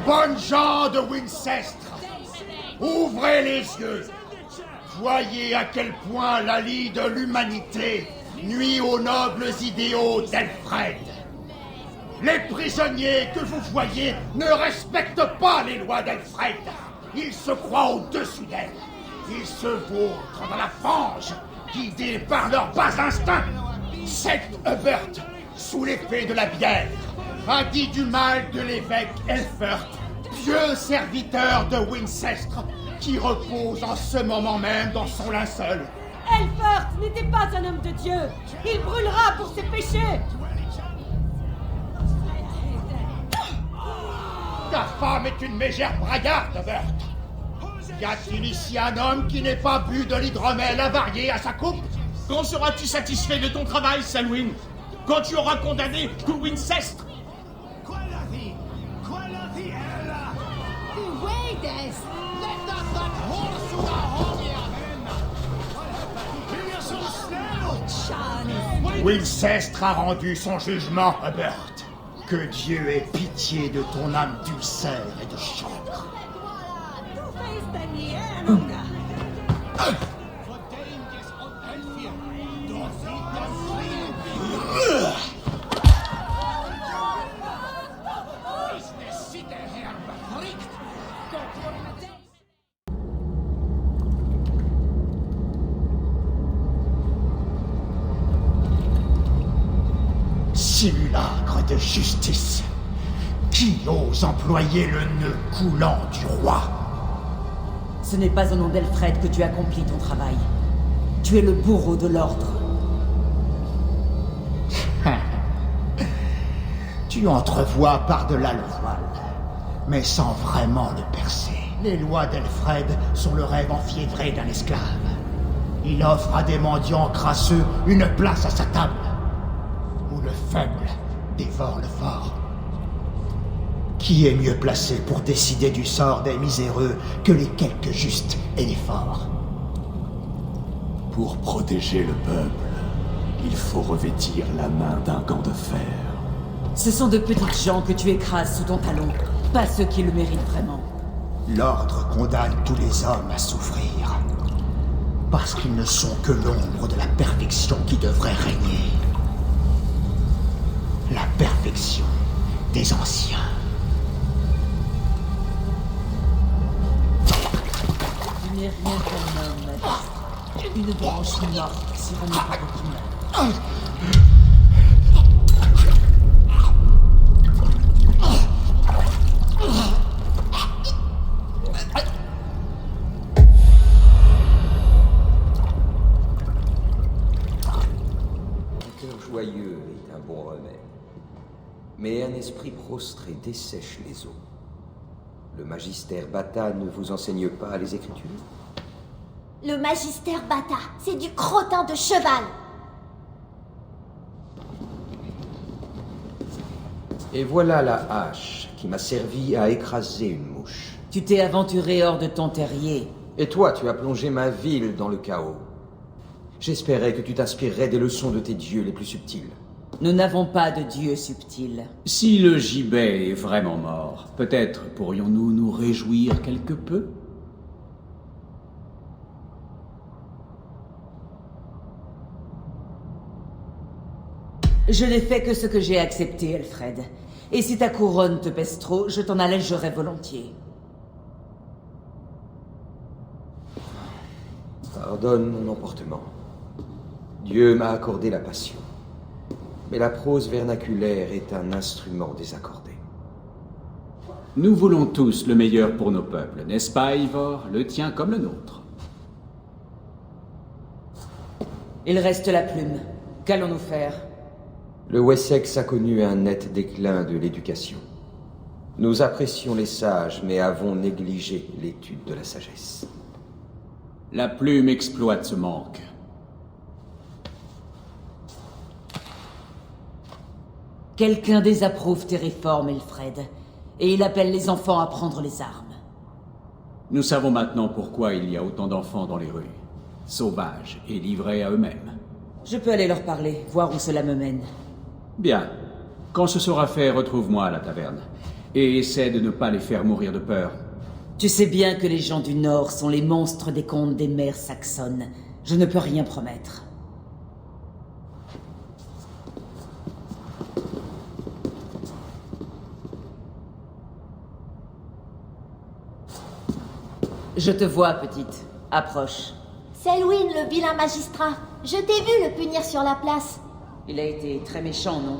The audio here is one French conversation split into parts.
Bonnes gens de Wincestre, ouvrez les yeux. Voyez à quel point la lie de l'humanité nuit aux nobles idéaux d'Elfred. Les prisonniers que vous voyez ne respectent pas les lois d'Elfred. Ils se croient au-dessus d'elles. Ils se vautrent dans la fange, guidés par leurs bas instincts. Seth Hubert, sous l'épée de la bière, a dit du mal de l'évêque Elfert, pieux serviteur de Wincestre, qui repose en ce moment même dans son linceul. Elfert n'était pas un homme de Dieu. Il brûlera pour ses péchés. Ta femme est une mégère braillarde, Hubert. Y a-t-il ici un homme qui n'ait pas bu de l'hydromel avarié à sa coupe? Quand seras-tu satisfait de ton travail, Selwyn? Quand tu auras condamné tout Wincestre? Wincestre a rendu son jugement, Hubert. Que Dieu ait pitié de ton âme douceur et de chancre. Simulacre de justice. Qui ose employer le nœud coulant du roi? Ce n'est pas au nom d'Elfred que tu accomplis ton travail. Tu es le bourreau de l'ordre. Tu entrevois par-delà le voile, mais sans vraiment le percer. Les lois d'Elfred sont le rêve enfiévré d'un esclave. Il offre à des mendiants crasseux une place à sa table, où le faible dévore le fort. Qui est mieux placé pour décider du sort des miséreux que les quelques justes et les forts? Pour protéger le peuple, il faut revêtir la main d'un gant de fer. Ce sont de petites gens que tu écrases sous ton talon, pas ceux qui le méritent vraiment. L'ordre condamne tous les hommes à souffrir, parce qu'ils ne sont que l'ombre de la perfection qui devrait régner. La perfection des anciens. Tu n'es rien qu'un homme, Majesté. Une branche morte sur un époque humain. Un cœur joyeux est un bon remède, mais un esprit prostré dessèche les os. Le magistère Bata ne vous enseigne pas les Écritures? Le magistère Bata, c'est du crottin de cheval. Et voilà la hache qui m'a servi à écraser une mouche. Tu t'es aventuré hors de ton terrier. Et toi, tu as plongé ma ville dans le chaos. J'espérais que tu t'inspirerais des leçons de tes dieux les plus subtils. Nous n'avons pas de dieu subtil. Si le gibet est vraiment mort, peut-être pourrions-nous nous réjouir quelque peu? Je n'ai fait que ce que j'ai accepté, Alfred. Et si ta couronne te pèse trop, je t'en allégerai volontiers. Pardonne mon emportement. Dieu m'a accordé la passion. Mais la prose vernaculaire est un instrument désaccordé. Nous voulons tous le meilleur pour nos peuples, n'est-ce pas, Ivor? Le tien comme le nôtre. Il reste la plume. Qu'allons-nous faire? Le Wessex a connu un net déclin de l'éducation. Nous apprécions les sages, mais avons négligé l'étude de la sagesse. La plume exploite ce manque. Quelqu'un désapprouve tes réformes, Elfred, et il appelle les enfants à prendre les armes. Nous savons maintenant pourquoi il y a autant d'enfants dans les rues. Sauvages et livrés à eux-mêmes. Je peux aller leur parler, voir où cela me mène. Bien. Quand ce sera fait, retrouve-moi à la taverne. Et essaie de ne pas les faire mourir de peur. Tu sais bien que les gens du Nord sont les monstres des contes des mers saxonnes. Je ne peux rien promettre. Je te vois, petite. Approche. C'est Elwyn, le vilain magistrat. Je t'ai vu le punir sur la place. Il a été très méchant, non?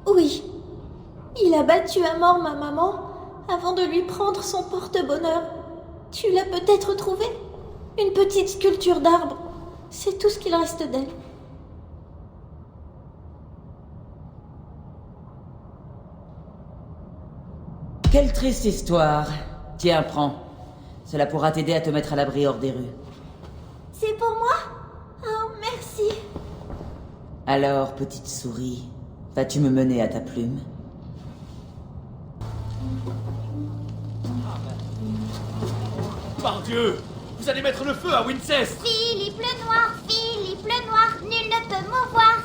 Oui. Il a battu à mort ma maman avant de lui prendre son porte-bonheur. Tu l'as peut-être trouvé? Une petite sculpture d'arbre. C'est tout ce qu'il reste d'elle. Quelle triste histoire. Tiens, prends. Cela pourra t'aider à te mettre à l'abri hors des rues. C'est pour moi? Oh, merci. Alors, petite souris, vas-tu me mener à ta plume? Par Dieu! Vous allez mettre le feu à Wincest! Philippe le Noir, nul ne peut m'auvoir.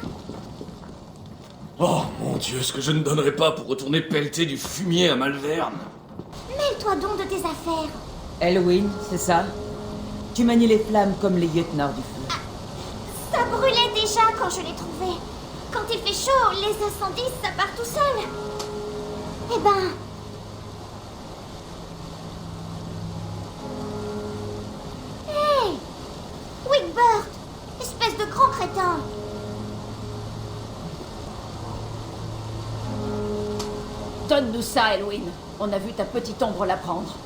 Oh mon Dieu, ce que je ne donnerais pas pour retourner pelleter du fumier à Malverne. Mêle-toi donc de tes affaires. Elwyn, c'est ça? Tu manies les flammes comme les lieutenants du feu. Ça brûlait déjà quand je l'ai trouvé. Quand il fait chaud, les incendies, ça part tout seul. Eh ben... Hé Wigbert, espèce de grand crétin. Donne-nous ça, Elwyn. On a vu ta petite ombre la prendre.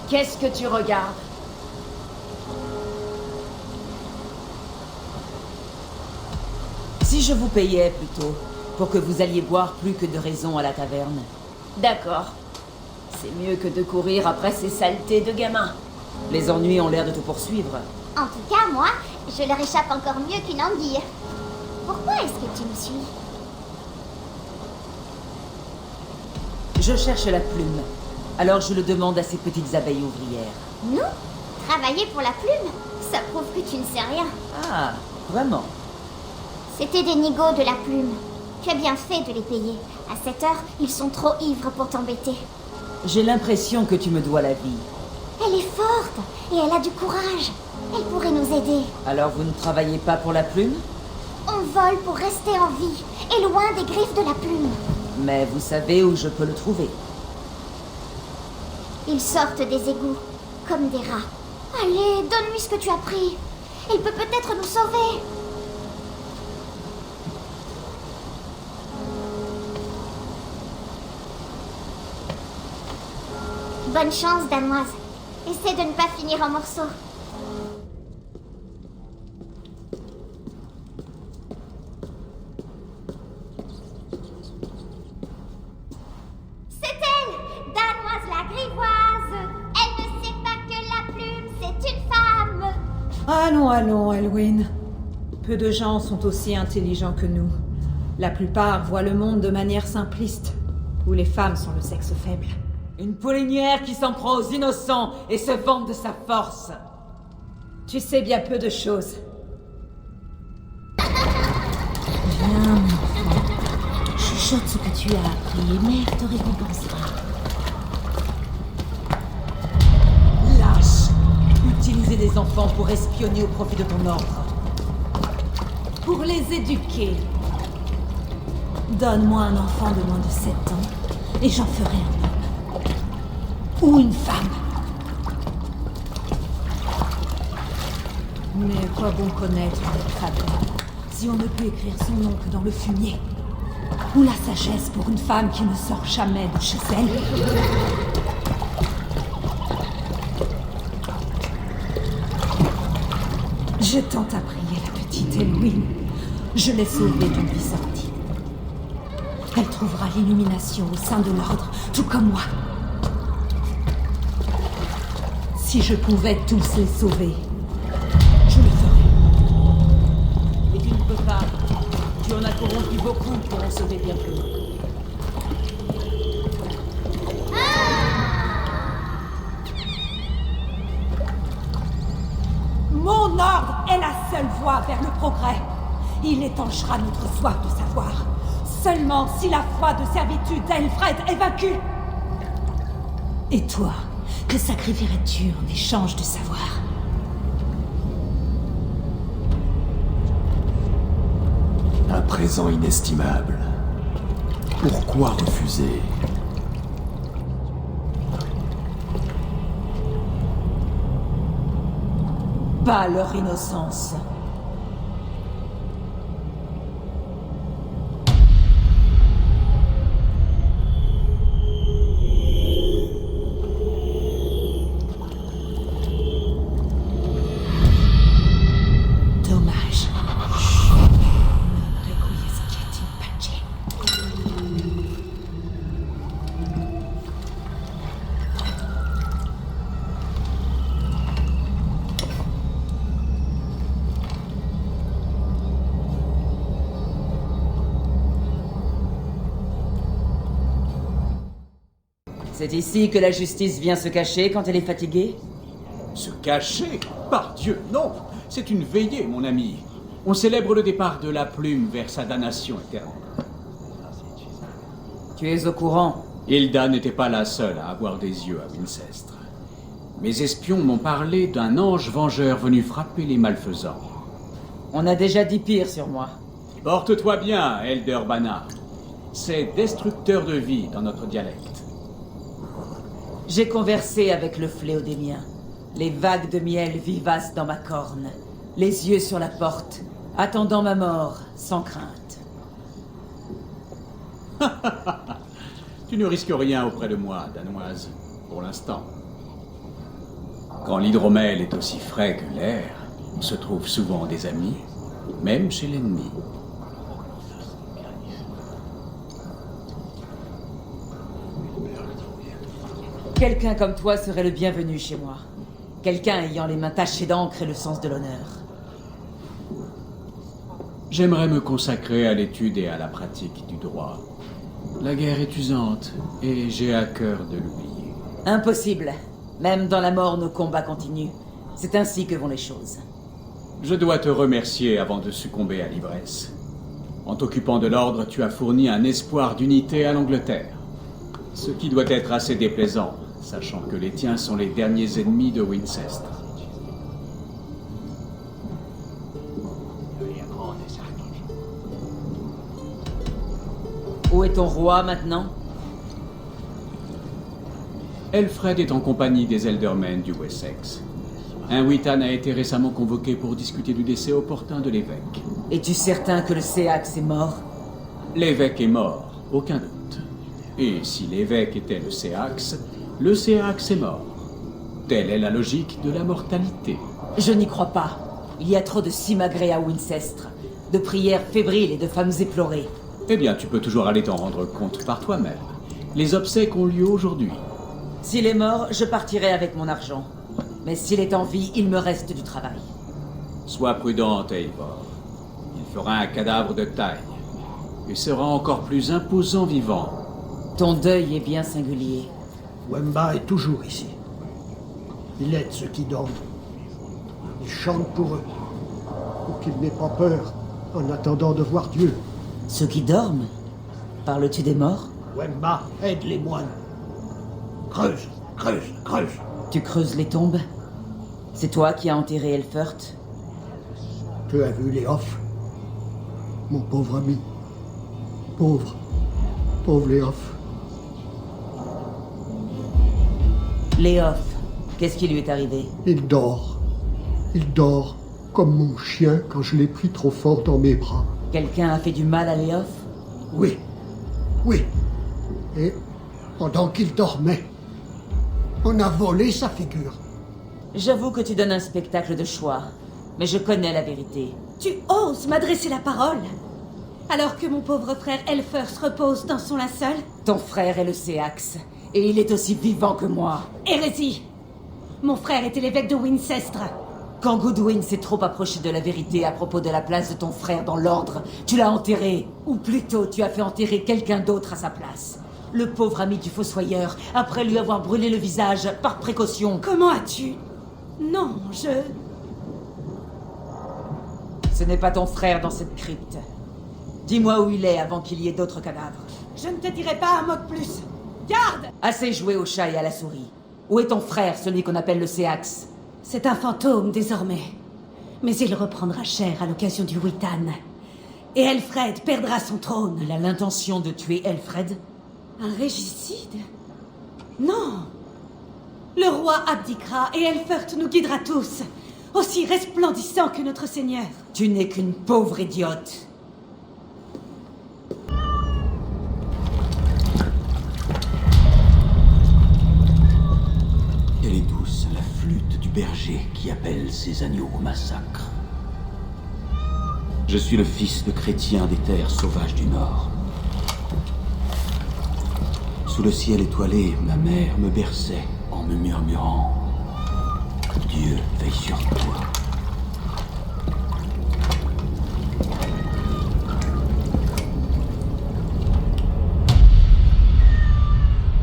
Qu'est-ce que tu regardes? Si je vous payais plutôt, pour que vous alliez boire plus que de raison à la taverne. D'accord. C'est mieux que de courir après ces saletés de gamins. Les ennuis ont l'air de te poursuivre. En tout cas, moi, je leur échappe encore mieux qu'une anguille. Pourquoi est-ce que tu me suis? Je cherche la plume. Alors je le demande à ces petites abeilles ouvrières. Nous? Travailler pour la plume? Ça prouve que tu ne sais rien. Ah, vraiment? C'était des nigauds de la plume. Tu as bien fait de les payer. À cette heure, ils sont trop ivres pour t'embêter. J'ai l'impression que tu me dois la vie. Elle est forte et elle a du courage. Elle pourrait nous aider. Alors vous ne travaillez pas pour la plume? On vole pour rester en vie et loin des griffes de la plume. Mais vous savez où je peux le trouver? Ils sortent des égouts, comme des rats. Allez, donne-lui ce que tu as pris. Elle peut peut-être nous sauver. Bonne chance, Danoise. Essaie de ne pas finir en morceaux. C'est elle, Danoise la grivoise. Elle ne sait pas que la plume, c'est une femme. Allons, allons, Elwyn. Peu de gens sont aussi intelligents que nous. La plupart voient le monde de manière simpliste, où les femmes sont le sexe faible. Une poulinière qui s'en prend aux innocents et se vante de sa force. Tu sais bien peu de choses. Viens, mon enfant. Chuchote ce que tu as appris et mère te récompensera. Lâche. Utiliser des enfants pour espionner au profit de ton ordre. Pour les éduquer. Donne-moi un enfant de moins de 7 ans et j'en ferai un homme. Ou une femme. Mais à quoi bon connaître notre femme si on ne peut écrire son nom que dans le fumier? Ou la sagesse pour une femme qui ne sort jamais de chez elle? Je tente à prier la petite Elwyn. Je l'ai sauvée d'une vie sortie. Elle trouvera l'illumination au sein de l'ordre, tout comme moi. Si je pouvais tous les sauver, je le ferais. Et tu ne peux pas. Tu en as corrompu beaucoup pour en sauver bien peu. voie vers le progrès. Il étanchera notre soif de savoir. Seulement si la foi de servitude d'Aelfred est vaincue. Et toi, que sacrifierais-tu en échange de savoir? Un présent inestimable. Pourquoi refuser? Pas leur innocence. Dommage. C'est ici que la justice vient se cacher quand elle est fatiguée? Se cacher? Par Dieu, non! C'est une veillée, mon ami. On célèbre le départ de la plume vers sa damnation éternelle. Tu es au courant? Hilda n'était pas la seule à avoir des yeux à Wincestre. Mes espions m'ont parlé d'un ange vengeur venu frapper les malfaisants. On a déjà dit pire sur moi. Porte-toi bien, Elder Bana. C'est destructeur de vie dans notre dialecte. J'ai conversé avec le fléau des miens. Les vagues de miel vivaces dans ma corne. Les yeux sur la porte, attendant ma mort, sans crainte. Tu ne risques rien auprès de moi, Danoise, pour l'instant. Quand l'hydromel est aussi frais que l'air, on se trouve souvent des amis, même chez l'ennemi. Quelqu'un comme toi serait le bienvenu chez moi. Quelqu'un ayant les mains tachées d'encre et le sens de l'honneur. J'aimerais me consacrer à l'étude et à la pratique du droit. La guerre est usante, et j'ai à cœur de l'oublier. Impossible. Même dans la mort, nos combats continuent. C'est ainsi que vont les choses. Je dois te remercier avant de succomber à l'ivresse. En t'occupant de l'ordre, tu as fourni un espoir d'unité à l'Angleterre. Ce qui doit être assez déplaisant, sachant que les tiens sont les derniers ennemis de Wincestre. Où est ton roi maintenant? Elfred est en compagnie des Eldermen du Wessex. Un Witan a été récemment convoqué pour discuter du décès opportun de l'évêque. Es-tu certain que le Seax est mort? L'évêque est mort, aucun doute. Et si l'évêque était le Seax est mort. Telle est la logique de la mortalité. Je n'y crois pas. Il y a trop de simagrées à Wincestre. De prières fébriles et de femmes éplorées. Eh bien, tu peux toujours aller t'en rendre compte par toi-même. Les obsèques ont lieu aujourd'hui. S'il est mort, je partirai avec mon argent. Mais s'il est en vie, il me reste du travail. Sois prudente, Eivor. Il fera un cadavre de taille. Il sera encore plus imposant vivant. Ton deuil est bien singulier. Wemba est toujours ici. Il aide ceux qui dorment. Il chante pour eux, pour qu'ils n'aient pas peur en attendant de voir Dieu. Ceux qui dorment? Parles-tu des morts? Wemba aide les moines. Creuse, creuse, creuse. Tu creuses les tombes? C'est toi qui as enterré Elfert? Tu as vu Léof? Mon pauvre ami. Pauvre Léof. Léof, qu'est-ce qui lui est arrivé? Il dort. Il dort comme mon chien quand je l'ai pris trop fort dans mes bras. Quelqu'un a fait du mal à Léof? Oui. Et pendant qu'il dormait, on a volé sa figure. J'avoue que tu donnes un spectacle de choix, mais je connais la vérité. Tu oses m'adresser la parole? Alors que mon pauvre frère Elfers repose dans son linceul? Ton frère est le Seax, et il est aussi vivant que moi. Hérésie! Mon frère était l'évêque de Wincestre. Quand Goodwin s'est trop approché de la vérité à propos de la place de ton frère dans l'ordre, tu l'as enterré. Ou plutôt, tu as fait enterrer quelqu'un d'autre à sa place. Le pauvre ami du fossoyeur, après lui avoir brûlé le visage, par précaution. Comment as-tu... Non, Ce n'est pas ton frère dans cette crypte. Dis-moi où il est avant qu'il y ait d'autres cadavres. Je ne te dirai pas un mot de plus. Garde! Assez joué au chat et à la souris. Où est ton frère, celui qu'on appelle le Céax? C'est un fantôme désormais. Mais il reprendra chair à l'occasion du Witan. Et Elfred perdra son trône. Il a l'intention de tuer Elfred? Un régicide? Non! Le roi abdiquera et Elfert nous guidera tous, aussi resplendissant que notre Seigneur. Tu n'es qu'une pauvre idiote. Elle est douce, la flûte du berger qui appelle ses agneaux au massacre. Je suis le fils de chrétiens des terres sauvages du Nord. Sous le ciel étoilé, ma mère me berçait en me murmurant « Dieu veille sur toi ».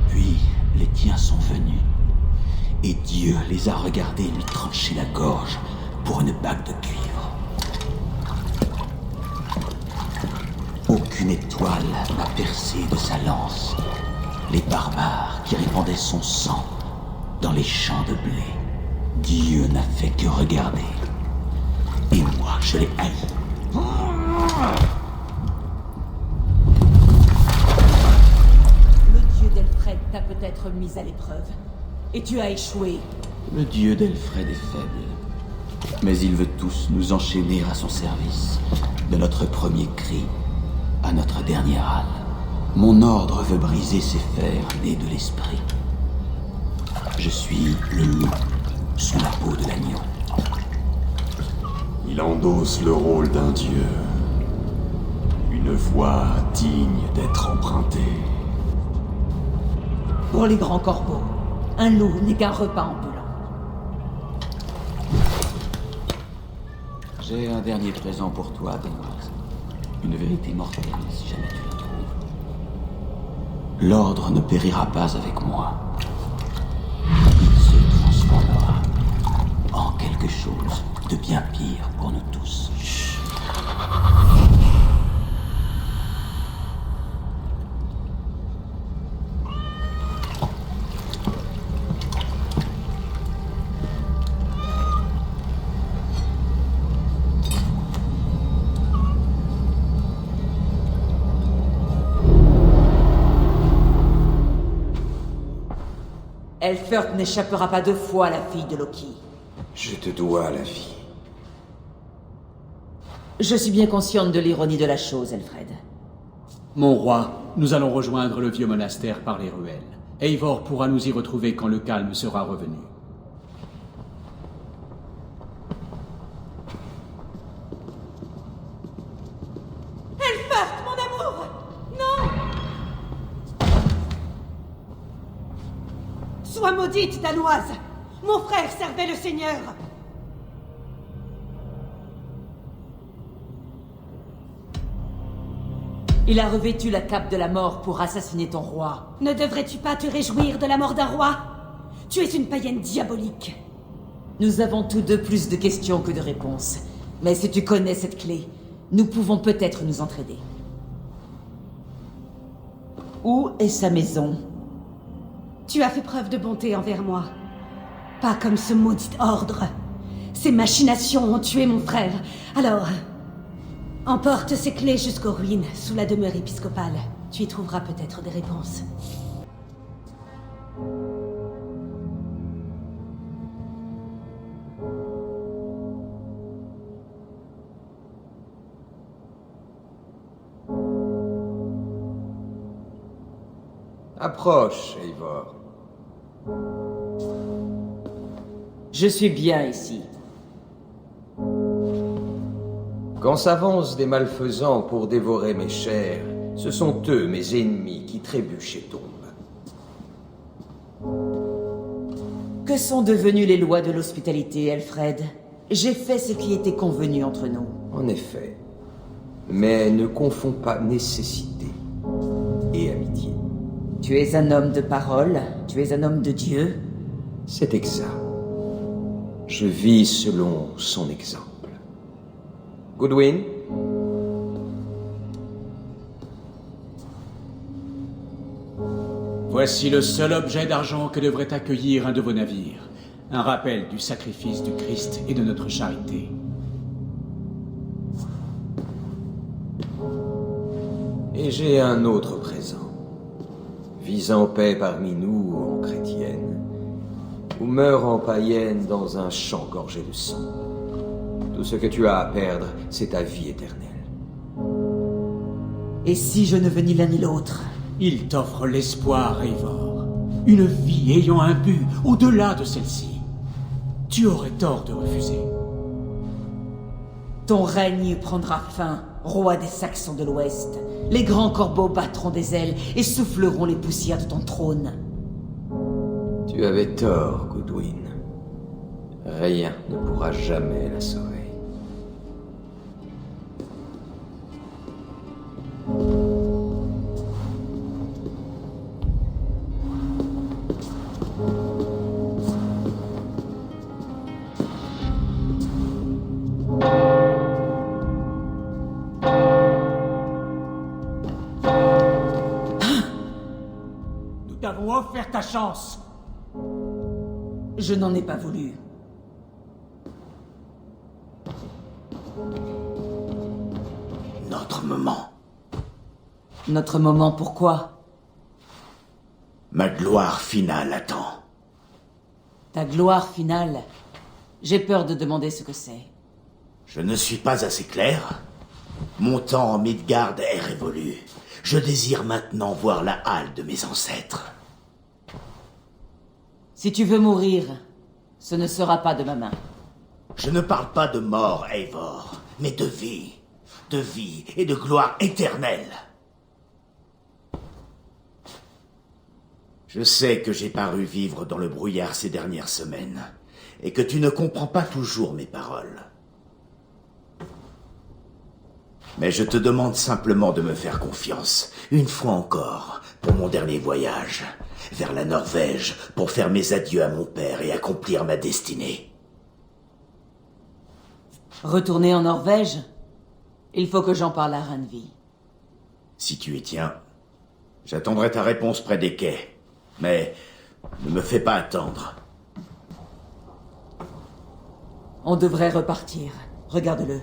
Puis, les tiens sont venus, et Dieu les a regardés lui trancher la gorge pour une bague de cuivre. Aucune étoile n'a percé de sa lance les barbares qui répandaient son sang dans les champs de blé. Dieu n'a fait que regarder. Et moi, je l'ai haï. Le dieu d'Elfred t'a peut-être mis à l'épreuve. Et tu as échoué. Le dieu d'Elfred est faible. Mais il veut tous nous enchaîner à son service. De notre premier cri à notre dernier râle. Mon ordre veut briser ces fers nés de l'esprit. Je suis le loup sous la peau de l'agneau. Il endosse le rôle d'un dieu. Une voix digne d'être empruntée. Pour les grands corbeaux, un loup n'est qu'un repas ambulant. J'ai un dernier présent pour toi, Benoît. Une vérité mortelle, si jamais tu la trouves. L'ordre ne périra pas avec moi. Il se transformera en quelque chose de bien pire pour nous tous. Elfert n'échappera pas 2 fois à la fille de Loki. Je te dois la vie. Je suis bien consciente de l'ironie de la chose, Elfred. Mon roi, nous allons rejoindre le vieux monastère par les ruelles. Eivor pourra nous y retrouver quand le calme sera revenu. Elfert, mon amour! Non! Sois maudite, Danoise! Mon frère servait le Seigneur! Il a revêtu la cape de la mort pour assassiner ton roi. Ne devrais-tu pas te réjouir de la mort d'un roi? Tu es une païenne diabolique. Nous avons tous deux plus de questions que de réponses. Mais si tu connais cette clé, nous pouvons peut-être nous entraider. Où est sa maison? Tu as fait preuve de bonté envers moi. Pas comme ce maudit ordre. Ces machinations ont tué mon frère. Alors, emporte ces clés jusqu'aux ruines, sous la demeure épiscopale. Tu y trouveras peut-être des réponses. Approche, Eivor. Je suis bien ici. Quand s'avancent des malfaisants pour dévorer mes chairs, ce sont eux, mes ennemis, qui trébuchent et tombent. Que sont devenues les lois de l'hospitalité, Elfred? J'ai fait ce qui était convenu entre nous. En effet. Mais ne confonds pas nécessité et amitié. Tu es un homme de parole, tu es un homme de Dieu. C'est exact. Je vis selon son exemple. Goodwin? Voici le seul objet d'argent que devrait accueillir un de vos navires. Un rappel du sacrifice du Christ et de notre charité. Et j'ai un autre présent. Vis en paix parmi nous en chrétienne, ou meurs en païenne dans un champ gorgé de sang. Tout ce que tu as à perdre, c'est ta vie éternelle. Et si je ne veux ni l'un ni l'autre? Il t'offre l'espoir, Eivor. Une vie ayant un but au-delà de celle-ci. Tu aurais tort de refuser. Ton règne prendra fin, roi des Saxons de l'Ouest. Les grands corbeaux battront des ailes et souffleront les poussières de ton trône. Tu avais tort, Goodwin. Rien ne pourra jamais la sauver. Nous t'avons offert ta chance. Je n'en ai pas voulu. Notre moment. Notre moment, pourquoi? Ma gloire finale attend. Ta gloire finale. J'ai peur de demander ce que c'est. Je ne suis pas assez clair. Mon temps en Midgard est révolu. Je désire maintenant voir la halle de mes ancêtres. Si tu veux mourir, ce ne sera pas de ma main. Je ne parle pas de mort, Eivor, mais de vie. De vie et de gloire éternelle. Je sais que j'ai paru vivre dans le brouillard ces dernières semaines, et que tu ne comprends pas toujours mes paroles. Mais je te demande simplement de me faire confiance, une fois encore, pour mon dernier voyage, vers la Norvège, pour faire mes adieux à mon père et accomplir ma destinée. Retourner en Norvège? Il faut que j'en parle à Randvi. Si tu y tiens, j'attendrai ta réponse près des quais. Mais ne me fais pas attendre. On devrait repartir. Regarde-le.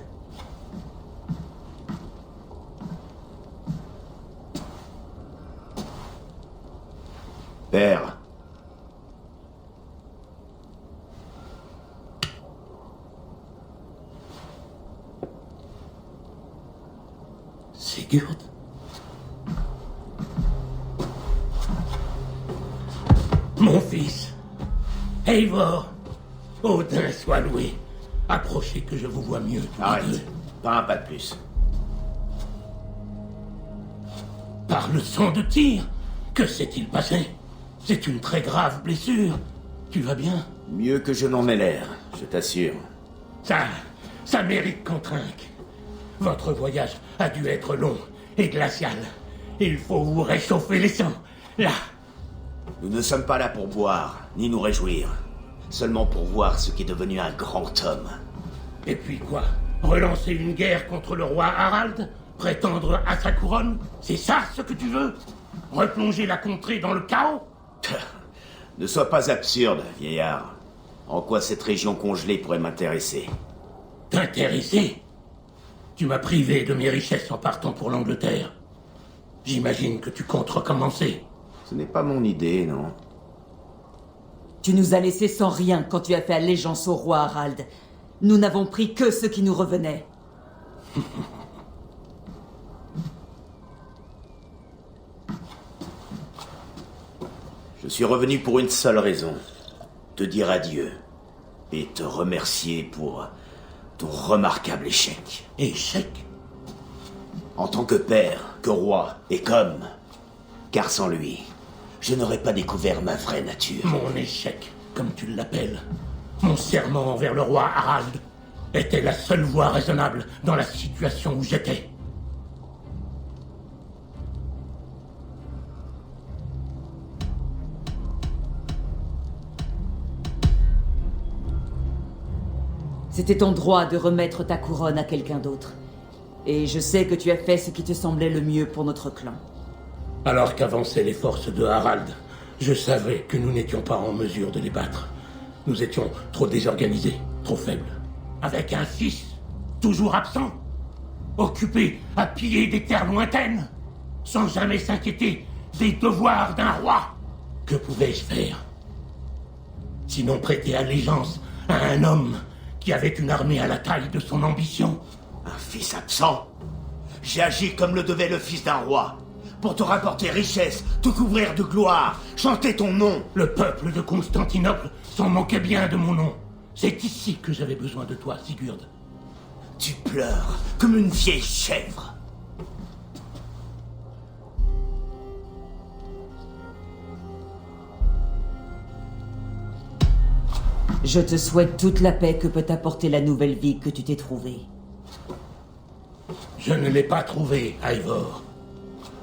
Père. Sigurd? Mon fils, Eivor, Odin soit loué. Approchez que je vous vois mieux tous les Arrête, deux. pas un pas de plus. Par le sang de tir, que s'est-il passé? C'est une très grave blessure. Tu vas bien? Mieux que je n'en ai l'air, je t'assure. Ça mérite qu'on trinque. Votre voyage a dû être long et glacial. Il faut vous réchauffer les sangs. Là. Nous ne sommes pas là pour boire, ni nous réjouir. Seulement pour voir ce qui est devenu un grand homme. Et puis quoi? Relancer une guerre contre le roi Harald? Prétendre à sa couronne? C'est ça ce que tu veux? Replonger la contrée dans le chaos? Ne sois pas absurde, vieillard. En quoi cette région congelée pourrait m'intéresser? T'intéresser? Tu m'as privé de mes richesses en partant pour l'Angleterre. J'imagine que tu comptes recommencer. Ce n'est pas mon idée, non? Tu nous as laissés sans rien quand tu as fait allégeance au roi Harald. Nous n'avons pris que ce qui nous revenait. Je suis revenu pour une seule raison. Te dire adieu. Et te remercier pour ton remarquable échec. Échec? En tant que père, que roi et qu'homme. Car sans lui, je n'aurais pas découvert ma vraie nature. Mon échec, comme tu l'appelles. Mon serment envers le roi Harald était la seule voie raisonnable dans la situation où j'étais. C'était ton droit de remettre ta couronne à quelqu'un d'autre. Et je sais que tu as fait ce qui te semblait le mieux pour notre clan. Alors qu'avançaient les forces de Harald, je savais que nous n'étions pas en mesure de les battre. Nous étions trop désorganisés, trop faibles. Avec un fils toujours absent, occupé à piller des terres lointaines, sans jamais s'inquiéter des devoirs d'un roi. Que pouvais-je faire? Sinon prêter allégeance à un homme qui avait une armée à la taille de son ambition. Un fils absent? J'ai agi comme le devait le fils d'un roi, pour te rapporter richesse, te couvrir de gloire, chanter ton nom. Le peuple de Constantinople s'en moquait bien de mon nom. C'est ici que j'avais besoin de toi, Sigurd. Tu pleures comme une vieille chèvre. Je te souhaite toute la paix que peut t'apporter la nouvelle vie que tu t'es trouvée. Je ne l'ai pas trouvée, Eivor,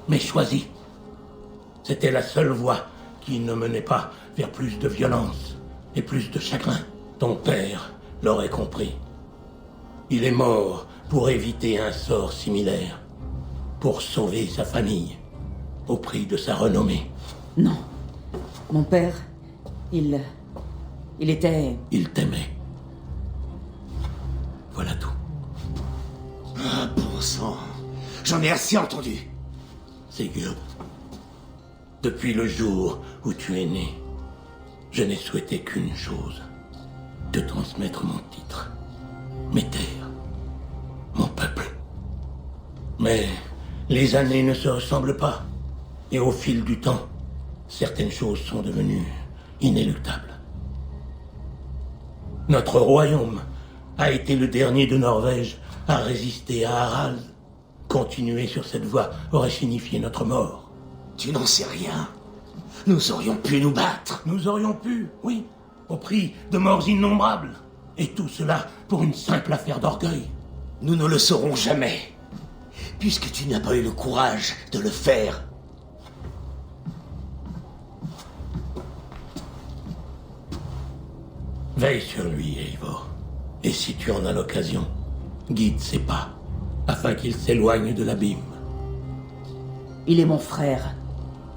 mais choisie. C'était la seule voie qui ne menait pas vers plus de violence et plus de chagrin. Ton père l'aurait compris. Il est mort pour éviter un sort similaire, pour sauver sa famille, au prix de sa renommée. Non. Mon père, il était... Il t'aimait. Voilà tout. Ah, bon sang. J'en ai assez entendu. Sigurd, depuis le jour où tu es né, je n'ai souhaité qu'une chose. Te transmettre mon titre, mes terres, mon peuple. Mais les années ne se ressemblent pas. Et au fil du temps, certaines choses sont devenues inéluctables. Notre royaume a été le dernier de Norvège à résister à Harald. Continuer sur cette voie aurait signifié notre mort. Tu n'en sais rien. Nous aurions pu nous battre. Nous aurions pu, oui, au prix de morts innombrables. Et tout cela pour une simple affaire d'orgueil. Nous ne le saurons jamais, puisque tu n'as pas eu le courage de le faire. Veille sur lui, Eivor. Et si tu en as l'occasion, guide ses pas, afin qu'il s'éloigne de l'abîme. Il est mon frère,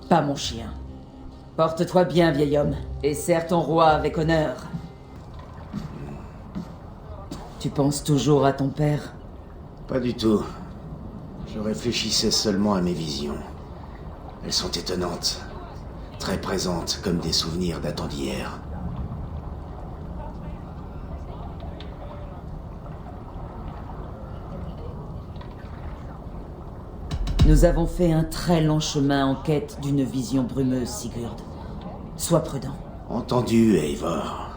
pas mon chien. Porte-toi bien, vieil homme, et sers ton roi avec honneur. Tu penses toujours à ton père? Pas du tout. Je réfléchissais seulement à mes visions. Elles sont étonnantes, très présentes comme des souvenirs datant d'hier. Nous avons fait un très long chemin en quête d'une vision brumeuse, Sigurd. Sois prudent. Entendu, Eivor.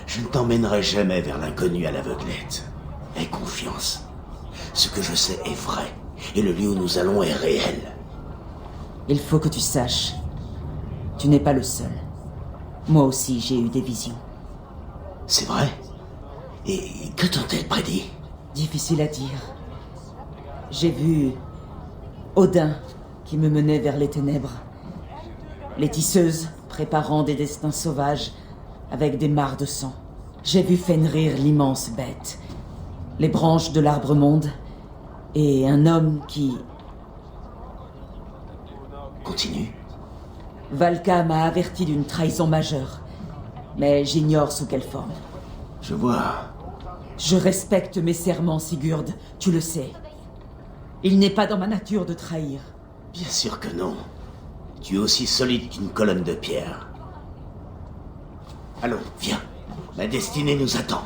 Je ne t'emmènerai jamais vers l'inconnu à l'aveuglette. Aie confiance. Ce que je sais est vrai, et le lieu où nous allons est réel. Il faut que tu saches. Tu n'es pas le seul. Moi aussi, j'ai eu des visions. C'est vrai? Et que t'ont-elles prédit? Difficile à dire. J'ai vu Odin qui me menait vers les ténèbres. Les tisseuses préparant des destins sauvages avec des mares de sang. J'ai vu Fenrir l'immense bête, les branches de l'arbre monde et un homme qui... Continue. Valka m'a averti d'une trahison majeure, mais j'ignore sous quelle forme. Je vois. Je respecte mes serments, Sigurd, tu le sais. Il n'est pas dans ma nature de trahir. Bien sûr que non. Tu es aussi solide qu'une colonne de pierre. Allons, viens. Ma destinée nous attend.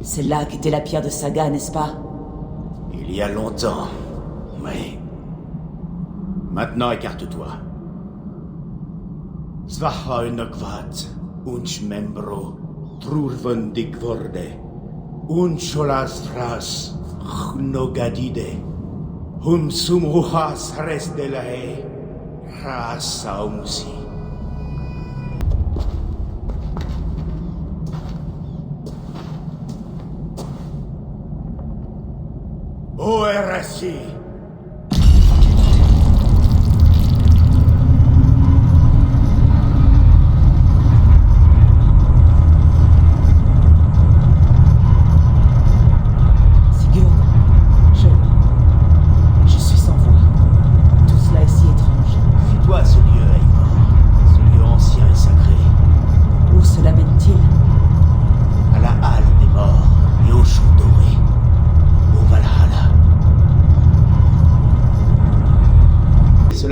C'est là qu'était la pierre de Saga, n'est-ce pas? Il y a longtemps, oui. Maintenant, écarte-toi. Svaha unokvat, unch membro, trurven digvorde, uncholas fras, nogadide, sumruhas res de la haie, rasaumsi. ORSI.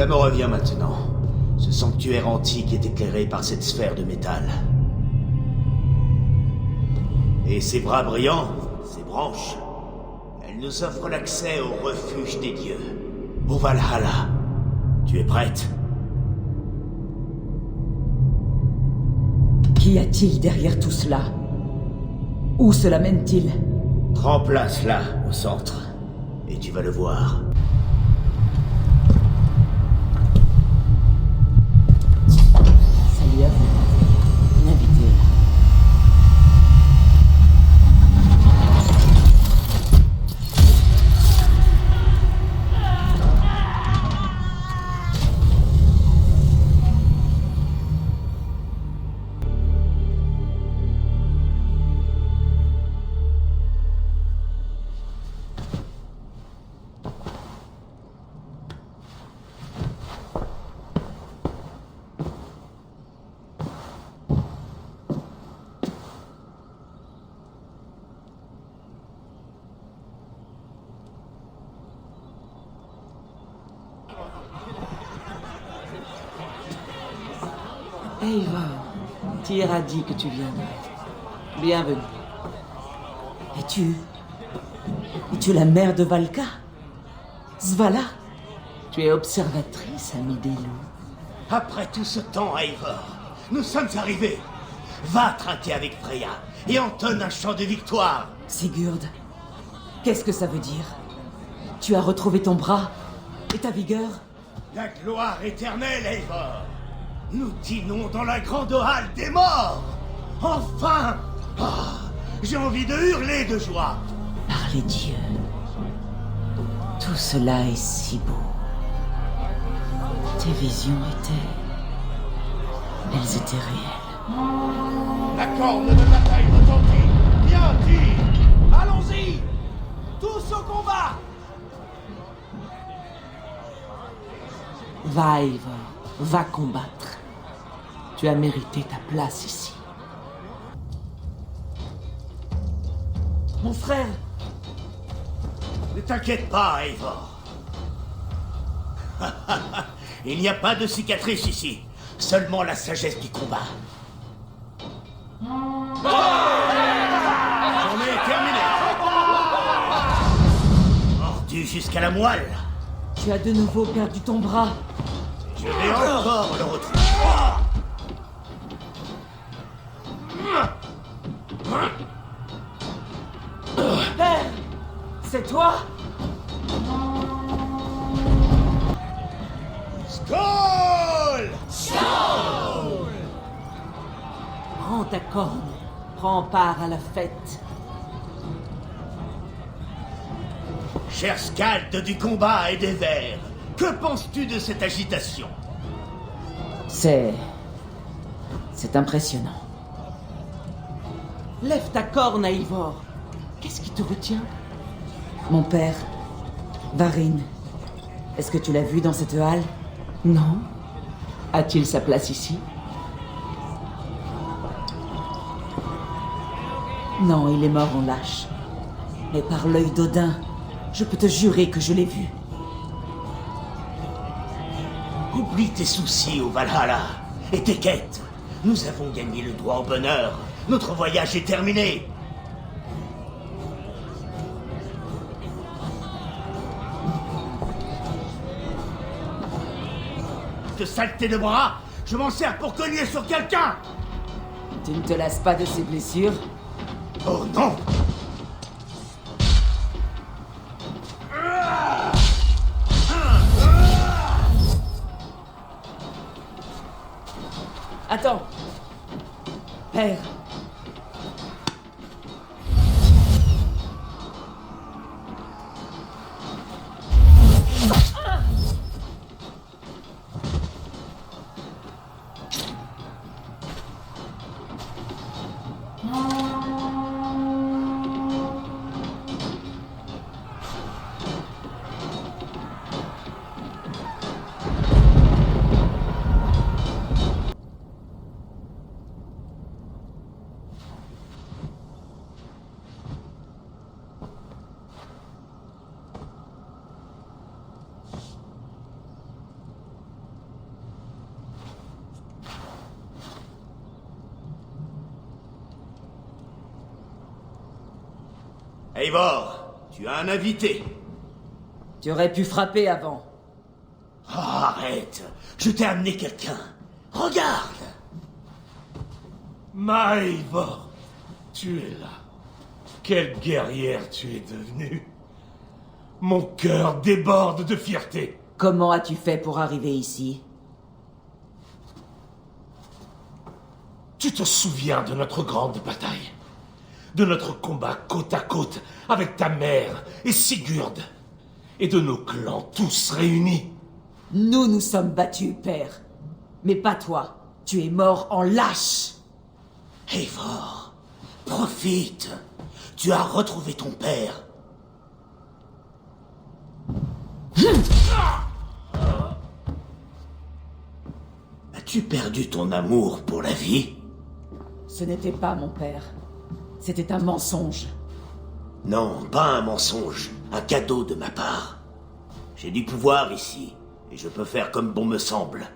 Cela me revient maintenant. Ce sanctuaire antique est éclairé par cette sphère de métal. Et ces bras brillants, ces branches, elles nous offrent l'accès au refuge des dieux, au Valhalla. Tu es prête? Qu'y a-t-il derrière tout cela? Où cela mène-t-il? Prends place là, au centre, et tu vas le voir. Salut à vous, une invitée. Eivor, Tyr a dit que tu viendrais. Bienvenue. Es-tu la mère de Valka? Svala? Tu es observatrice, amie des loups. Après tout ce temps, Eivor, nous sommes arrivés. Va trinquer avec Freya et entonne un chant de victoire. Sigurd, qu'est-ce que ça veut dire? Tu as retrouvé ton bras et ta vigueur? La gloire éternelle, Eivor. Nous dînons dans la grande halle des morts. Enfin! Ah, j'ai envie de hurler de joie. Par les dieux, tout cela est si beau. Tes visions elles étaient réelles. La corne de bataille retentit. Bien dit. Allons-y. Tous au combat. Va, Eivor, va combattre. Tu as mérité ta place ici. Mon frère! Ne t'inquiète pas, Eivor. Il n'y a pas de cicatrice ici. Seulement la sagesse du combat. J'en ai terminé. Mordu jusqu'à la moelle. Tu as de nouveau perdu ton bras. Je vais encore le retrouver. Père! C'est toi? Skål! Prends ta corne. Prends part à la fête. Cher Skald du combat et des vers, que penses-tu de cette agitation? C'est impressionnant. Lève ta corne, Eivor. Qu'est-ce qui te retient? Mon père, Varin. Est-ce que tu l'as vu dans cette halle? Non. A-t-il sa place ici? Non, il est mort en lâche. Mais par l'œil d'Odin, je peux te jurer que je l'ai vu. Oublie tes soucis au Valhalla et tes quêtes. Nous avons gagné le droit au bonheur. Notre voyage est terminé. Cette saleté de bras, je m'en sers pour cogner sur quelqu'un. Tu ne te lasses pas de ces blessures? Oh non! Attends! Père! Eivor, tu as un invité. Tu aurais pu frapper avant. Oh, arrête. Je t'ai amené quelqu'un. Regarde. Eivor, tu es là. Quelle guerrière tu es devenue. Mon cœur déborde de fierté. Comment as-tu fait pour arriver ici? Tu te souviens de notre grande bataille? De notre combat côte à côte avec ta mère et Sigurd? Et de nos clans tous réunis? Nous nous sommes battus, père. Mais pas toi. Tu es mort en lâche. Eivor, profite. Tu as retrouvé ton père. As-tu perdu ton amour pour la vie? Ce n'était pas mon père. C'était un mensonge. Non, pas un mensonge. Un cadeau de ma part. J'ai du pouvoir ici, et je peux faire comme bon me semble.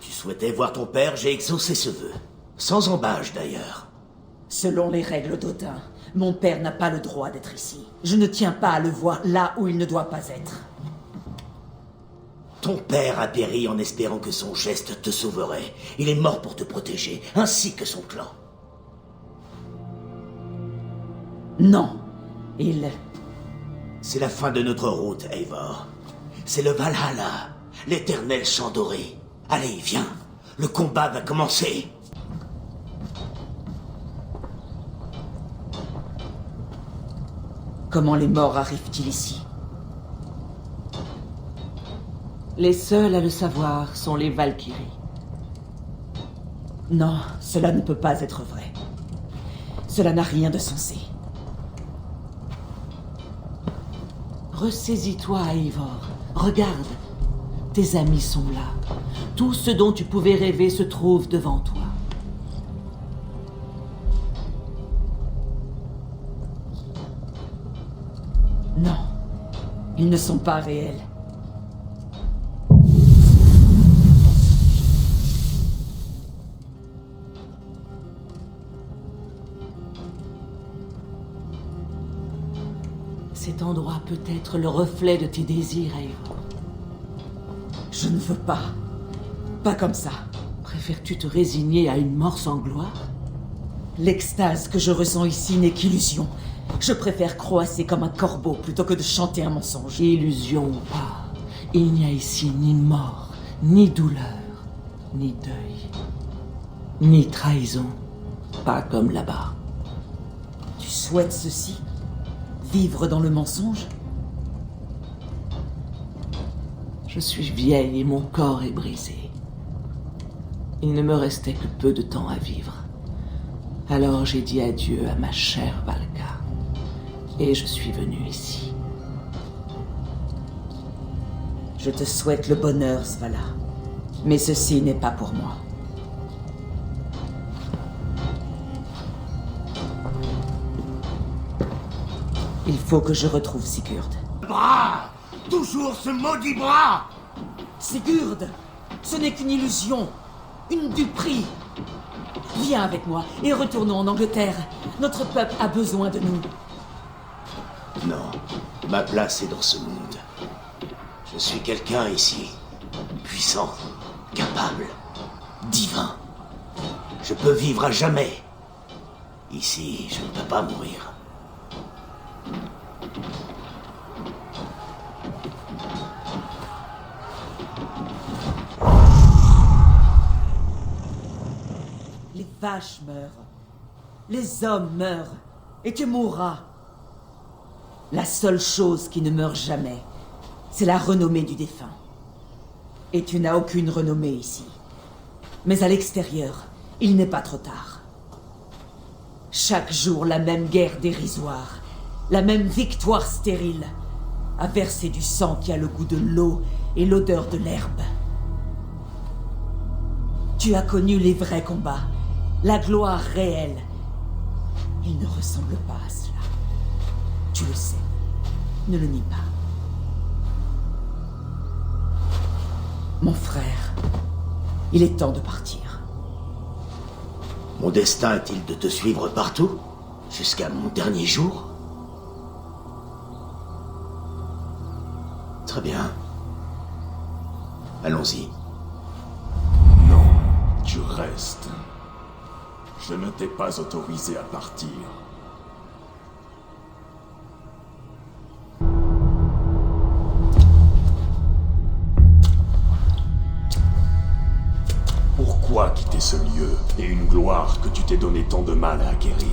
Tu souhaitais voir ton père, j'ai exaucé ce vœu. Sans embâche, d'ailleurs. Selon les règles d'Odin, mon père n'a pas le droit d'être ici. Je ne tiens pas à le voir là où il ne doit pas être. Ton père a péri en espérant que son geste te sauverait. Il est mort pour te protéger, ainsi que son clan. Non, il... C'est la fin de notre route, Eivor. C'est le Valhalla, l'éternel champ doré. Allez, viens, le combat va commencer. Comment les morts arrivent-ils ici? Les seuls à le savoir sont les Valkyries. Non, cela ne peut pas être vrai. Cela n'a rien de sensé. Ressaisis-toi, Eivor. Regarde. Tes amis sont là. Tout ce dont tu pouvais rêver se trouve devant toi. Non, ils ne sont pas réels. Cet endroit peut être le reflet de tes désirs, Eivor. Je ne veux pas. Pas comme ça. Préfères-tu te résigner à une mort sans gloire? L'extase que je ressens ici n'est qu'illusion. Je préfère croasser comme un corbeau plutôt que de chanter un mensonge. Illusion ou pas, il n'y a ici ni mort, ni douleur, ni deuil, ni trahison. Pas comme là-bas. Tu souhaites ceci? Vivre dans le mensonge? Je suis vieille et mon corps est brisé. Il ne me restait que peu de temps à vivre. Alors j'ai dit adieu à ma chère Valka. Et je suis venu ici. Je te souhaite le bonheur, Svala. Mais ceci n'est pas pour moi. Il faut que je retrouve Sigurd. Bras! Toujours ce maudit bras! Sigurd! Ce n'est qu'une illusion. Une duperie. Viens avec moi et retournons en Angleterre. Notre peuple a besoin de nous. Non, ma place est dans ce monde. Je suis quelqu'un ici. Puissant, capable, divin. Je peux vivre à jamais. Ici, je ne peux pas mourir. Les vaches meurent. Les hommes meurent. Et tu mourras. La seule chose qui ne meurt jamais, c'est la renommée du défunt. Et tu n'as aucune renommée ici. Mais à l'extérieur, il n'est pas trop tard. Chaque jour, la même guerre dérisoire, la même victoire stérile, à verser du sang qui a le goût de l'eau et l'odeur de l'herbe. Tu as connu les vrais combats, la gloire réelle. Il ne ressemble pas à cela. Tu le sais. Ne le nie pas. Mon frère, il est temps de partir. Mon destin est-il de te suivre partout? Jusqu'à mon dernier jour? Très bien. Allons-y. Non, tu restes. Je ne t'ai pas autorisé à partir. Pourquoi quitter ce lieu et une gloire que tu t'es donné tant de mal à acquérir?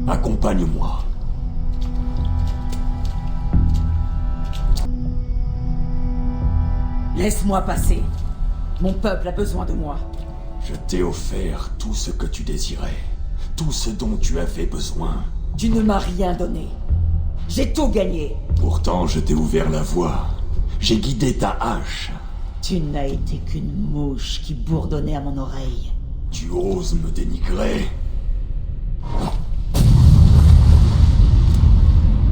Accompagne-moi. Laisse-moi passer. Mon peuple a besoin de moi. Je t'ai offert tout ce que tu désirais, tout ce dont tu avais besoin. Tu ne m'as rien donné. J'ai tout gagné. Pourtant, je t'ai ouvert la voie. J'ai guidé ta hache. Tu n'as été qu'une mouche qui bourdonnait à mon oreille. Tu oses me dénigrer?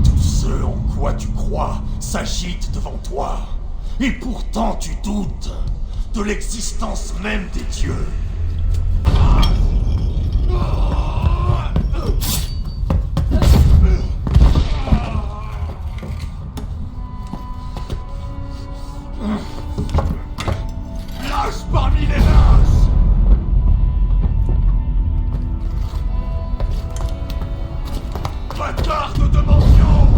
Tout ce en quoi tu crois s'agite devant toi. Et pourtant tu doutes de l'existence même des dieux. Lâche parmi les lâches! Bâtard de dimension!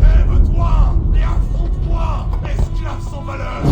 Lève-toi et affronte-moi, esclave sans valeur!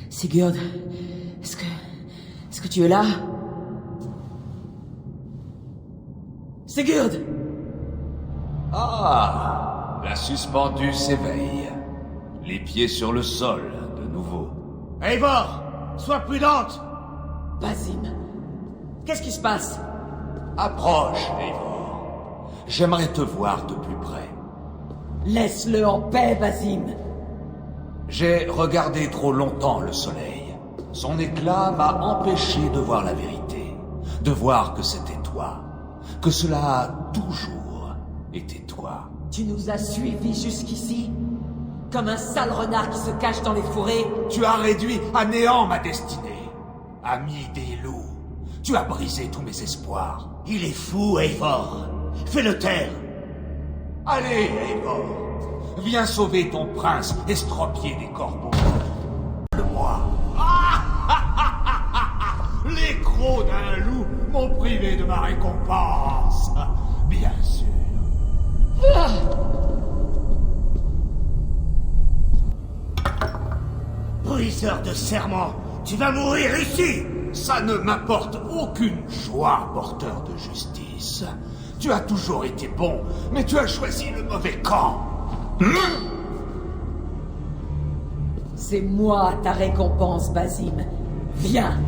Sigurd, est-ce que tu es là? Sigurd! Ah! La suspendue s'éveille. Les pieds sur le sol, de nouveau. Eivor, sois prudente! Basim, qu'est-ce qui se passe? Approche, Eivor. J'aimerais te voir de plus près. Laisse-le en paix, Basim. J'ai regardé trop longtemps le soleil. Son éclat m'a empêché de voir la vérité. De voir que c'était toi. Que cela a toujours été toi. Tu nous as suivis jusqu'ici? Comme un sale renard qui se cache dans les fourrés? Tu as réduit à néant ma destinée. Ami des loups, tu as brisé tous mes espoirs. Il est fou, Eivor. Fais-le taire. Allez, Eivor. Viens sauver ton prince estropié des corbeaux. Le moi. Les crocs d'un loup m'ont privé de ma récompense. Bien sûr. Briseur de serment, tu vas mourir ici! Ça ne m'apporte aucune joie, porteur de justice. Tu as toujours été bon, mais tu as choisi le mauvais camp. C'est moi ta récompense, Basim. Viens.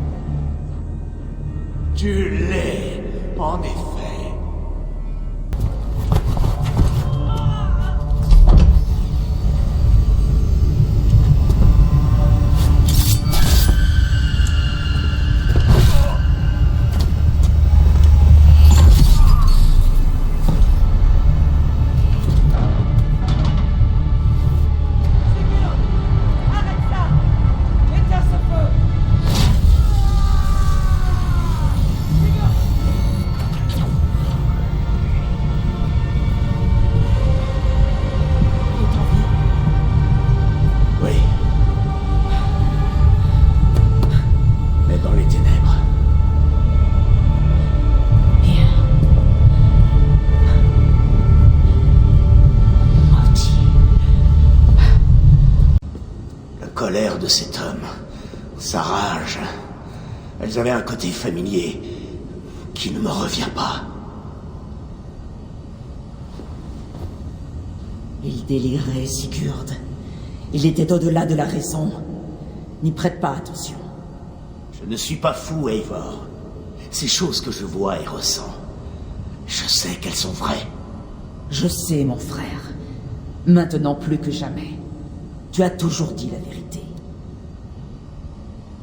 Tu l'es, en effet. Arrête ça! Éteins ce feu! colère de cet homme, sa rage, elles avaient un côté familier qui ne me revient pas. Il délirait, Sigurd. Il était au-delà de la raison. N'y prête pas attention. Je ne suis pas fou, Eivor. Ces choses que je vois et ressens, je sais qu'elles sont vraies. Je sais, mon frère. Maintenant plus que jamais. Tu as toujours dit la vérité.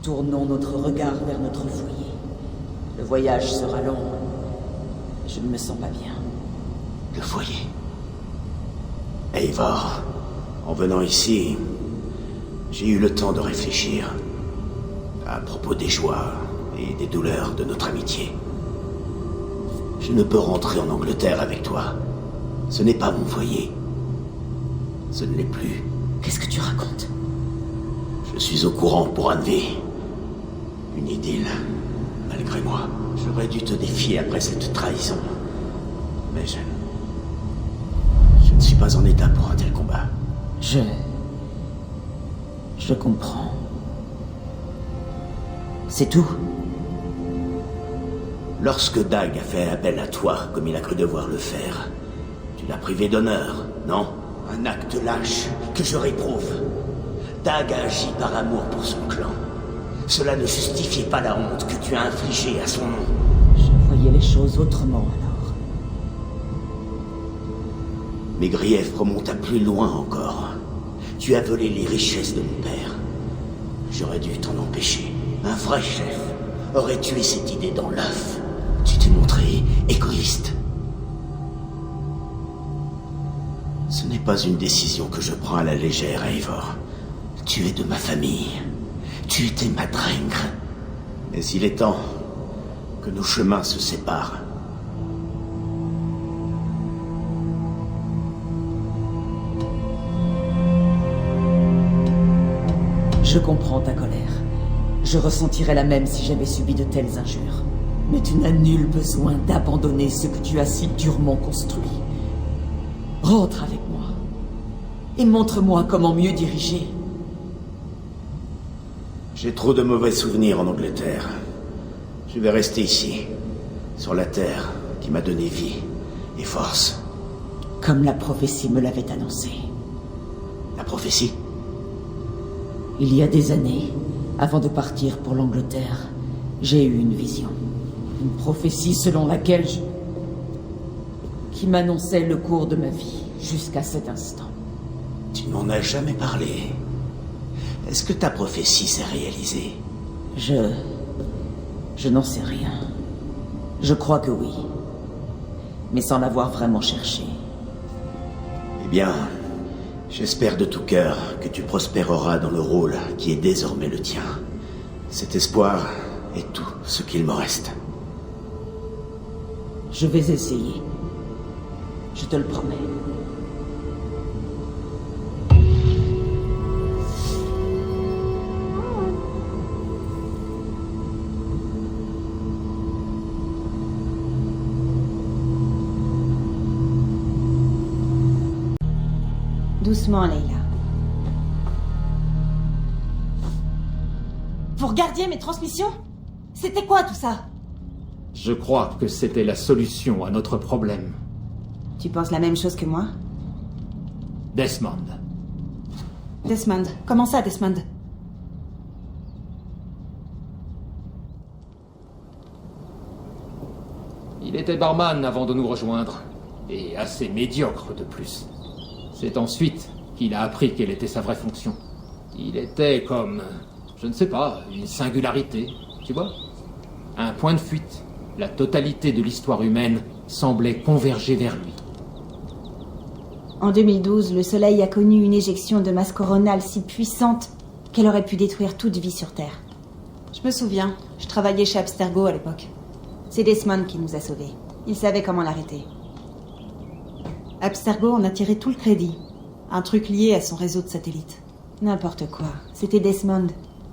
Tournons notre regard vers notre foyer. Le voyage sera long. Je ne me sens pas bien. Le foyer. Eivor, en venant ici, j'ai eu le temps de réfléchir à propos des joies et des douleurs de notre amitié. Je ne peux rentrer en Angleterre avec toi. Ce n'est pas mon foyer. Ce ne l'est plus. Qu'est-ce que tu racontes? Je suis au courant pour Anvi. Une idylle, malgré moi. J'aurais dû te défier après cette trahison. Mais je ne suis pas en état pour un tel combat. Je comprends. C'est tout? Lorsque Dag a fait appel à toi, comme il a cru devoir le faire, tu l'as privé d'honneur, non? Un acte lâche que je réprouve. Dag a agi par amour pour son clan. Cela ne justifiait pas la honte que tu as infligée à son nom. Je voyais les choses autrement alors. Mes griefs remontent à plus loin encore. Tu as volé les richesses de mon père. J'aurais dû t'en empêcher. Un vrai chef aurait tué cette idée dans l'œuf. Tu t'es montré égoïste. Ce n'est pas une décision que je prends à la légère, Eivor. Tu es de ma famille. Tu étais ma drengr. Mais il est temps que nos chemins se séparent. Je comprends ta colère. Je ressentirais la même si j'avais subi de telles injures. Mais tu n'as nul besoin d'abandonner ce que tu as si durement construit. Rentre avec moi. Et montre-moi comment mieux diriger. J'ai trop de mauvais souvenirs en Angleterre. Je vais rester ici, sur la terre qui m'a donné vie et force. Comme la prophétie me l'avait annoncé. La prophétie? Il y a des années, avant de partir pour l'Angleterre, j'ai eu une vision. Une prophétie selon laquelle qui m'annonçait le cours de ma vie, jusqu'à cet instant. Tu n'en as jamais parlé. Est-ce que ta prophétie s'est réalisée? Je n'en sais rien. Je crois que oui. Mais sans l'avoir vraiment cherché. Eh bien, j'espère de tout cœur que tu prospéreras dans le rôle qui est désormais le tien. Cet espoir est tout ce qu'il me reste. Je vais essayer. Je te le promets. Doucement, Leila. Vous regardiez mes transmissions? C'était quoi tout ça? Je crois que c'était la solution à notre problème. Tu penses la même chose que moi? Desmond. Desmond. Comment ça, Desmond? Il était barman avant de nous rejoindre. Et assez médiocre de plus. C'est ensuite qu'il a appris quelle était sa vraie fonction. Il était comme, je ne sais pas, une singularité, tu vois? Un point de fuite. La totalité de l'histoire humaine semblait converger vers lui. En 2012, le Soleil a connu une éjection de masse coronale si puissante qu'elle aurait pu détruire toute vie sur Terre. Je me souviens, je travaillais chez Abstergo à l'époque. C'est Desmond qui nous a sauvés. Il savait comment l'arrêter. Abstergo en a tiré tout le crédit. Un truc lié à son réseau de satellites. N'importe quoi. C'était Desmond.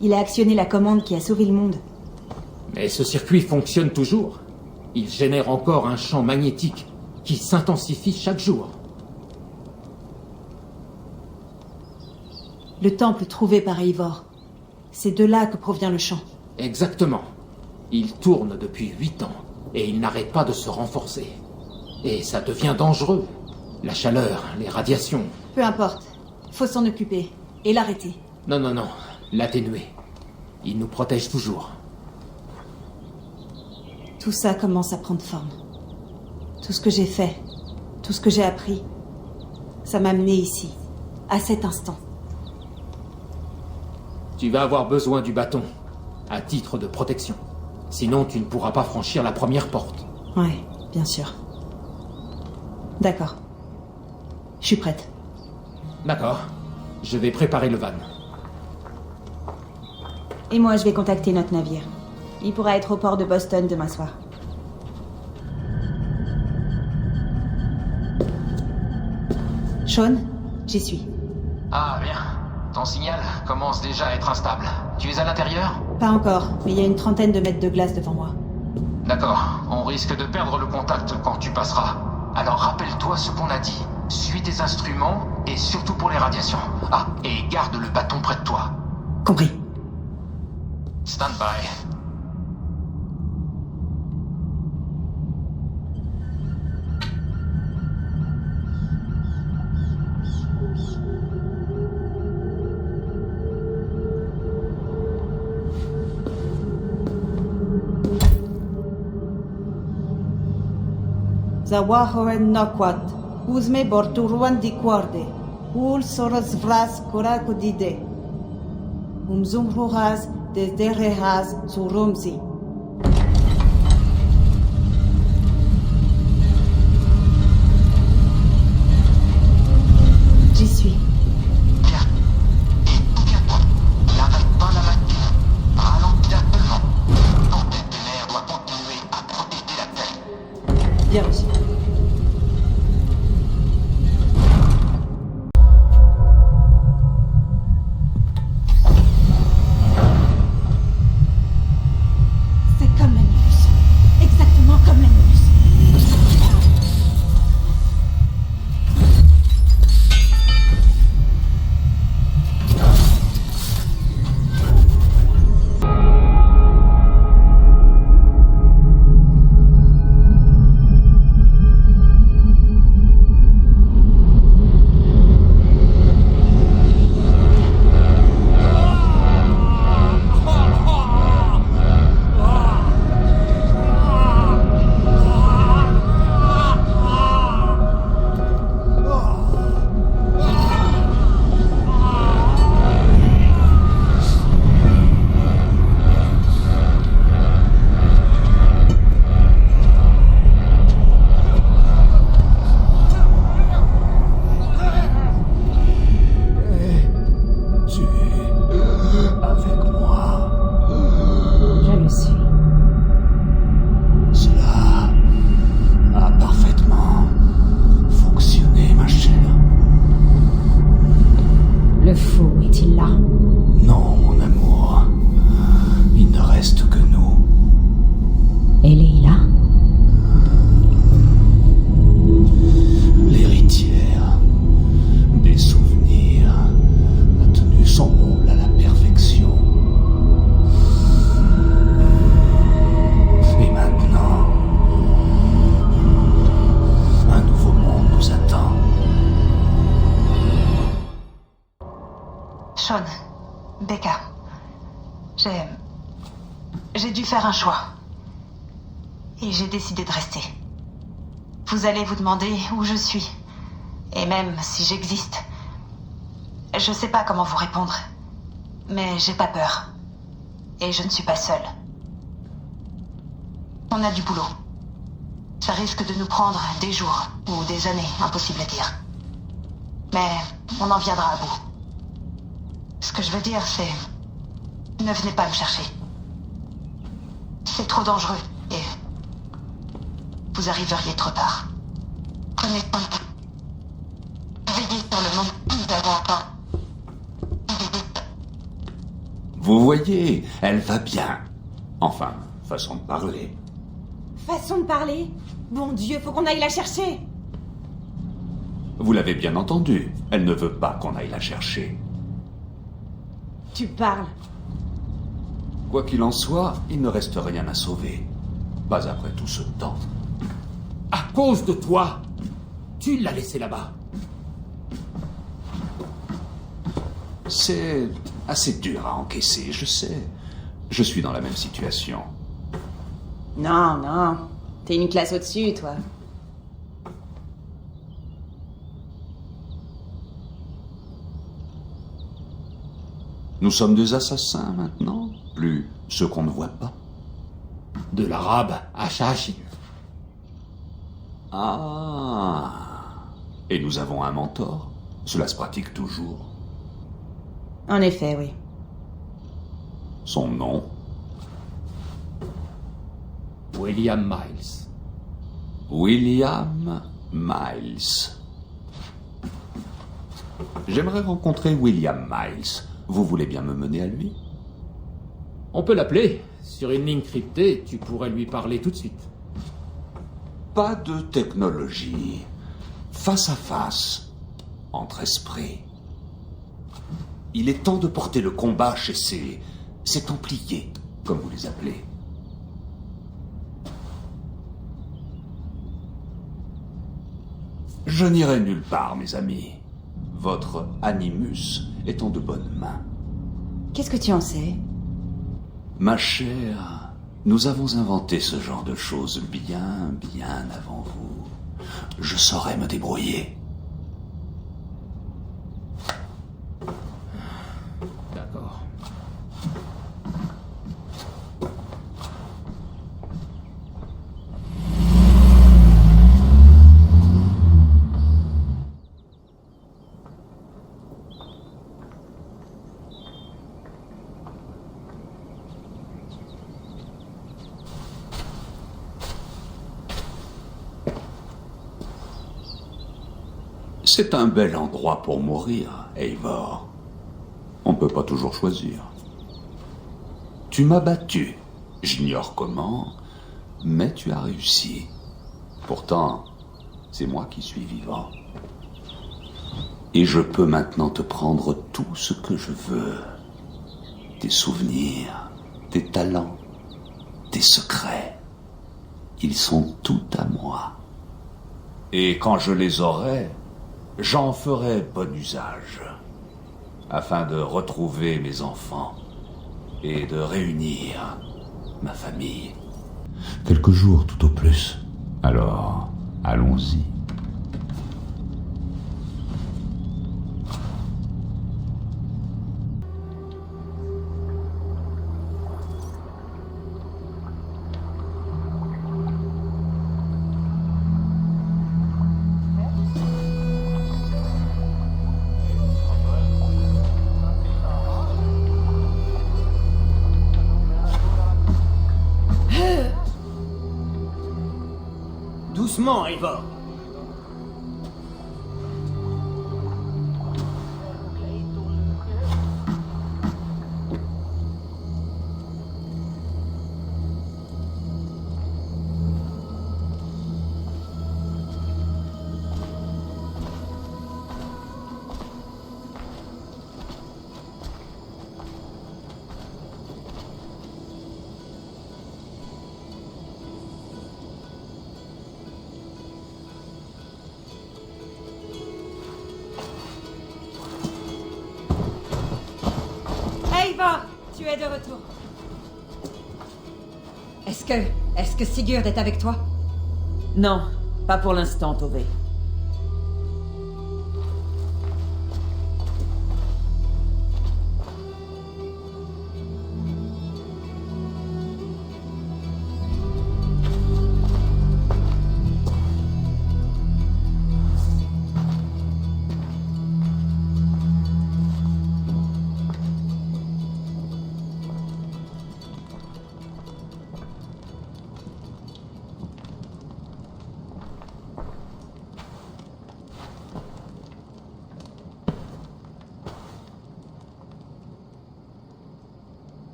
Il a actionné la commande qui a sauvé le monde. Mais ce circuit fonctionne toujours. Il génère encore un champ magnétique qui s'intensifie chaque jour. Le temple trouvé par Eivor. C'est de là que provient le chant. Exactement. Il tourne depuis 8 ans, et il n'arrête pas de se renforcer. Et ça devient dangereux. La chaleur, les radiations... Peu importe. Faut s'en occuper. Et l'arrêter. Non, l'atténuer. Il nous protège toujours. Tout ça commence à prendre forme. Tout ce que j'ai fait, tout ce que j'ai appris, ça m'a amené ici, à cet instant. Tu vas avoir besoin du bâton, à titre de protection. Sinon, tu ne pourras pas franchir la première porte. Ouais, bien sûr. D'accord. Je suis prête. D'accord. Je vais préparer le van. Et moi, je vais contacter notre navire. Il pourra être au port de Boston demain soir. Sean, j'y suis. Ah, bien. Ton signal commence déjà à être instable. Tu es à l'intérieur? Pas encore, mais il y a une 30aine de mètres de glace devant moi. D'accord. On risque de perdre le contact quand tu passeras. Alors rappelle-toi ce qu'on a dit. Suis tes instruments, et surtout pour les radiations. Ah, et garde le bâton près de toi. Compris. Stand by. Zawahoen Nokwat, Uzme Borturuan di Quarte, Ul Soros Vras Korakodide, Umzumruhaz Desderehaz Surumsi. J'y suis. N'arrête pas la machine. Ralentis seulement. Ton tête de mer doit continuer à protéger la tête. Bien reçu. C'est comme l'Animus. Exactement comme l'Animus. Sean, Becca, j'ai dû faire un choix. Et j'ai décidé de rester. Vous allez vous demander où je suis. Et même si j'existe. Je sais pas comment vous répondre. Mais j'ai pas peur. Et je ne suis pas seule. On a du boulot. Ça risque de nous prendre des jours ou des années, impossible à dire. Mais on en viendra à bout. Ce que je veux dire, c'est... Ne venez pas me chercher. C'est trop dangereux et... Vous arriveriez trop tard. Prenez soin de vous. Veillez sur le monde que nous avons encore. Vous voyez, elle va bien. Enfin, façon de parler. Façon de parler? Bon Dieu, faut qu'on aille la chercher. Vous l'avez bien entendu, elle ne veut pas qu'on aille la chercher. tu parles? Quoi qu'il en soit, il ne reste rien à sauver. Pas après tout ce temps. À cause de toi, tu l'as laissé là-bas. C'est assez dur à encaisser, je sais. Je suis dans la même situation. Non, non. T'es une classe au-dessus, toi. Nous sommes des assassins maintenant, plus ceux qu'on ne voit pas. De l'arabe à Shahashin. Ah. Et nous avons un mentor. Cela se pratique toujours. En effet, oui. Son nom? William Miles. William Miles. J'aimerais rencontrer William Miles. Vous voulez bien me mener à lui? On peut l'appeler. Sur une ligne cryptée, tu pourrais lui parler tout de suite. Pas de technologie. Face à face. Entre esprits. Il est temps de porter le combat chez ces Templiers, comme vous les appelez. Je n'irai nulle part, mes amis. Votre Animus est en de bonnes mains. Qu'est-ce que tu en sais? Ma chère, nous avons inventé ce genre de choses bien avant vous. Je saurais me débrouiller. D'accord. C'est un bel endroit pour mourir, Eivor. On ne peut pas toujours choisir. Tu m'as battu. J'ignore comment, mais tu as réussi. Pourtant, c'est moi qui suis vivant. Et je peux maintenant te prendre tout ce que je veux. Tes souvenirs, tes talents, tes secrets. Ils sont tout à moi. Et quand je les aurai, j'en ferai bon usage, afin de retrouver mes enfants et de réunir ma famille. Quelques jours tout au plus. Alors, allons-y. Doucement, Eivor. Tu es de retour. Est-ce que Sigurd est avec toi? Non, pas pour l'instant, Tove.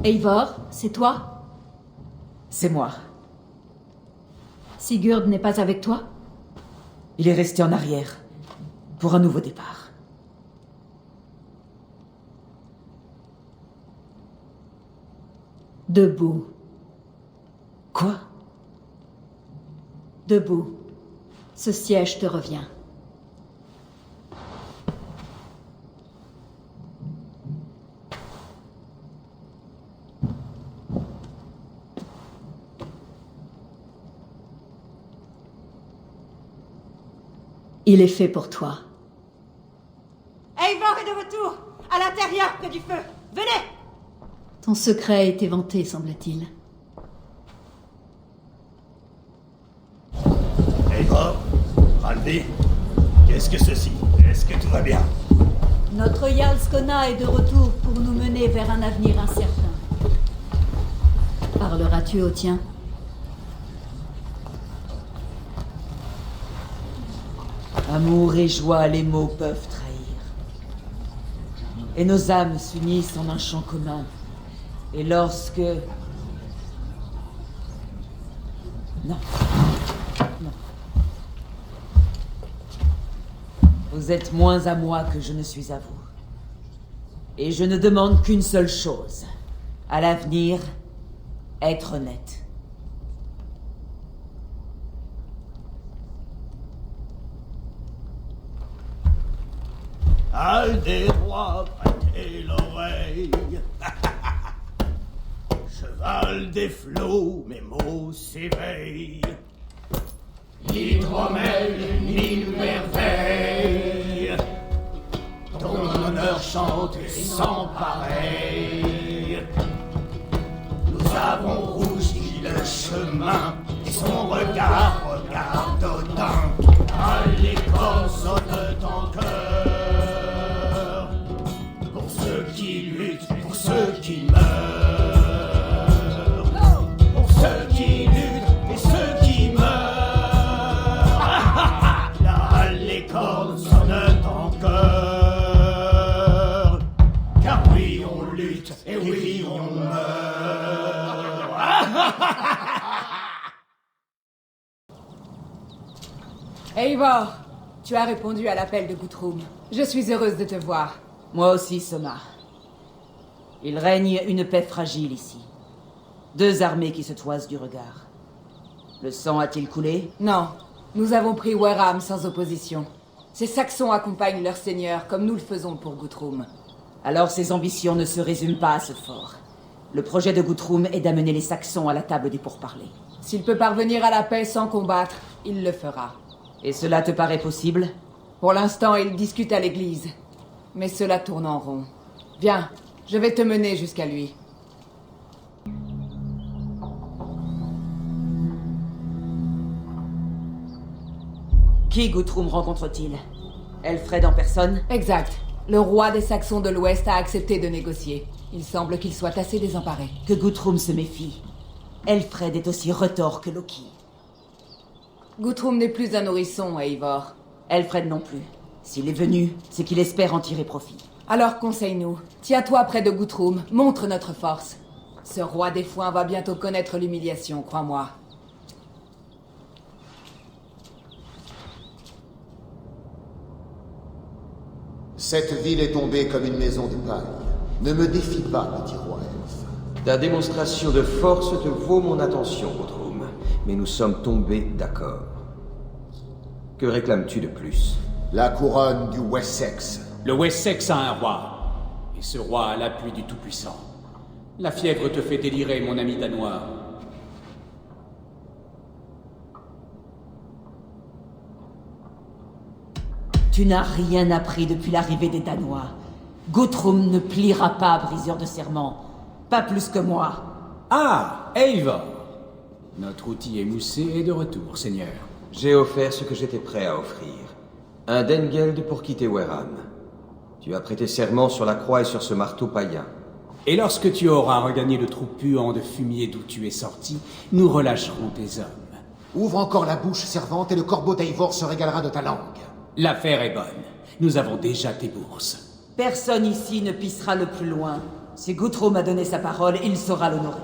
Eivor, c'est toi? C'est moi. Sigurd n'est pas avec toi? Il est resté en arrière, pour un nouveau départ. Debout. Quoi? Debout. Ce siège te revient. Il est fait pour toi. Eivor est de retour! À l'intérieur, près du feu! Venez! Ton secret a été vanté, semble-t-il. Eivor, Ralvi, qu'est-ce que ceci? Est-ce que tout va bien? Notre Jarl Skona est de retour pour nous mener vers un avenir incertain. Parleras-tu au tien? Amour et joie, les mots peuvent trahir. Et nos âmes s'unissent en un chant commun. Et lorsque... Non. Non. Vous êtes moins à moi que je ne suis à vous. Et je ne demande qu'une seule chose. À l'avenir, être honnête. Al des rois, prêtez l'oreille. Cheval des flots, mes mots s'éveillent. L'hydromel, mille merveilles. Ton honneur chante sans pareil. Nous avons rougi le chemin, et son regard regarde Odin. À l'école sonne ton cœur. Pour ceux qui luttent, pour ceux qui meurent. Pour ceux qui luttent et ceux qui meurent. Là, les cordes sonnent en cœur. Car oui, on lutte et oui, on meurt. Eivor, tu as répondu à l'appel de Guthrum. Je suis heureuse de te voir. Moi aussi, Soma. Il règne une paix fragile ici. Deux armées qui se toisent du regard. Le sang a-t-il coulé? Non, nous avons pris Warham sans opposition. Ces Saxons accompagnent leur seigneur comme nous le faisons pour Guthrum. Alors ses ambitions ne se résument pas à ce fort. Le projet de Guthrum est d'amener les Saxons à la table des pourparlers. S'il peut parvenir à la paix sans combattre, il le fera. Et cela te paraît possible? Pour l'instant, il discute à l'église. Mais cela tourne en rond. Viens, je vais te mener jusqu'à lui. Qui Guthrum rencontre-t-il? Elfred en personne? Exact. Le roi des Saxons de l'Ouest a accepté de négocier. Il semble qu'il soit assez désemparé. Que Guthrum se méfie. Elfred est aussi retors que Loki. Guthrum n'est plus un nourrisson, Eivor. Elfred non plus. S'il est venu, c'est qu'il espère en tirer profit. Alors conseille-nous. Tiens-toi près de Guthrum, montre notre force. Ce roi des foins va bientôt connaître l'humiliation, crois-moi. Cette ville est tombée comme une maison de paille. Ne me défie pas, petit roi elfe. Ta démonstration de force te vaut mon attention, Guthrum. Mais nous sommes tombés d'accord. Que réclames-tu de plus? La couronne du Wessex. Le Wessex a un roi. Et ce roi a l'appui du Tout-Puissant. La fièvre te fait délirer, mon ami danois. Tu n'as rien appris depuis l'arrivée des Danois. Guthrum ne pliera pas, briseur de serment. Pas plus que moi. Ah, Eivor! Notre outil émoussé est de retour, Seigneur. J'ai offert ce que j'étais prêt à offrir. Un Dengeld pour quitter Warham. Tu as prêté serment sur la croix et sur ce marteau païen. Et lorsque tu auras regagné le trou puant de fumier d'où tu es sorti, nous relâcherons tes hommes. Ouvre encore la bouche, servante, et le corbeau d'Eivor se régalera de ta langue. L'affaire est bonne. Nous avons déjà tes bourses. Personne ici ne pissera le plus loin. Si Guthrum a donné sa parole, il saura l'honorer.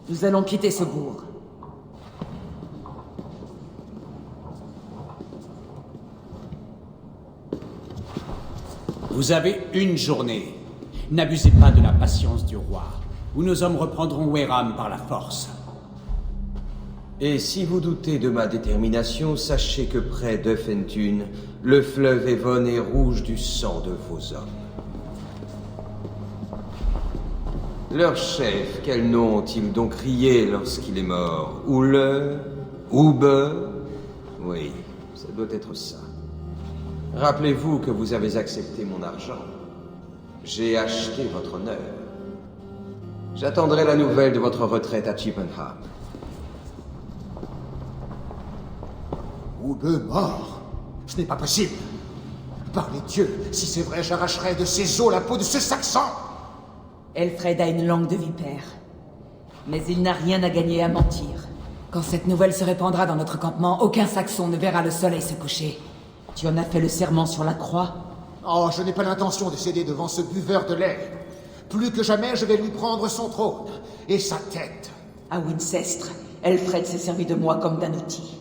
Nous allons quitter ce bourg. Vous avez une journée. N'abusez pas de la patience du roi, ou nos hommes reprendront Wehram par la force. Et si vous doutez de ma détermination, sachez que près de Fentune, le fleuve Evon est rouge du sang de vos hommes. Leur chef, quel nom ont-ils donc crié lorsqu'il est mort? Oule? Oube? Oui, ça doit être ça. Rappelez-vous que vous avez accepté mon argent. J'ai acheté votre honneur. J'attendrai la nouvelle de votre retraite à Chippenham. Oube mort? Ce n'est pas possible. Par les dieux, si c'est vrai, j'arracherai de ses os la peau de ce Saxon. Elfred a une langue de vipère. Mais il n'a rien à gagner à mentir. Quand cette nouvelle se répandra dans notre campement, aucun Saxon ne verra le soleil se coucher. Tu en as fait le serment sur la croix? Oh, je n'ai pas l'intention de céder devant ce buveur de lait. Plus que jamais, je vais lui prendre son trône et sa tête. À Wincestre, Elfred s'est servi de moi comme d'un outil.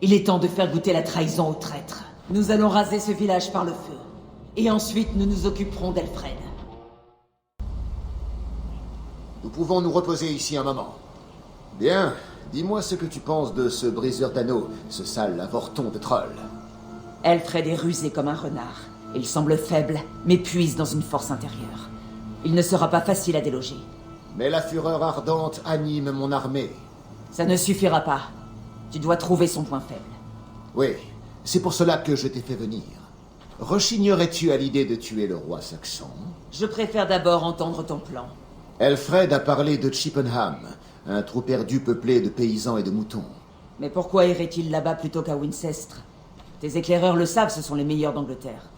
Il est temps de faire goûter la trahison aux traîtres. Nous allons raser ce village par le feu. Et ensuite, nous nous occuperons d'Elfred. Nous pouvons nous reposer ici un moment. Bien, dis-moi ce que tu penses de ce briseur d'anneaux, ce sale avorton de troll. Elfred est rusé comme un renard. Il semble faible, mais puise dans une force intérieure. Il ne sera pas facile à déloger. Mais la fureur ardente anime mon armée. Ça ne suffira pas. Tu dois trouver son point faible. Oui, c'est pour cela que je t'ai fait venir. Rechignerais-tu à l'idée de tuer le roi saxon? Je préfère d'abord entendre ton plan. Elfred a parlé de Chippenham, un trou perdu peuplé de paysans et de moutons. Mais pourquoi irait-il là-bas plutôt qu'à Wincestre? Tes éclaireurs le savent, ce sont les meilleurs d'Angleterre.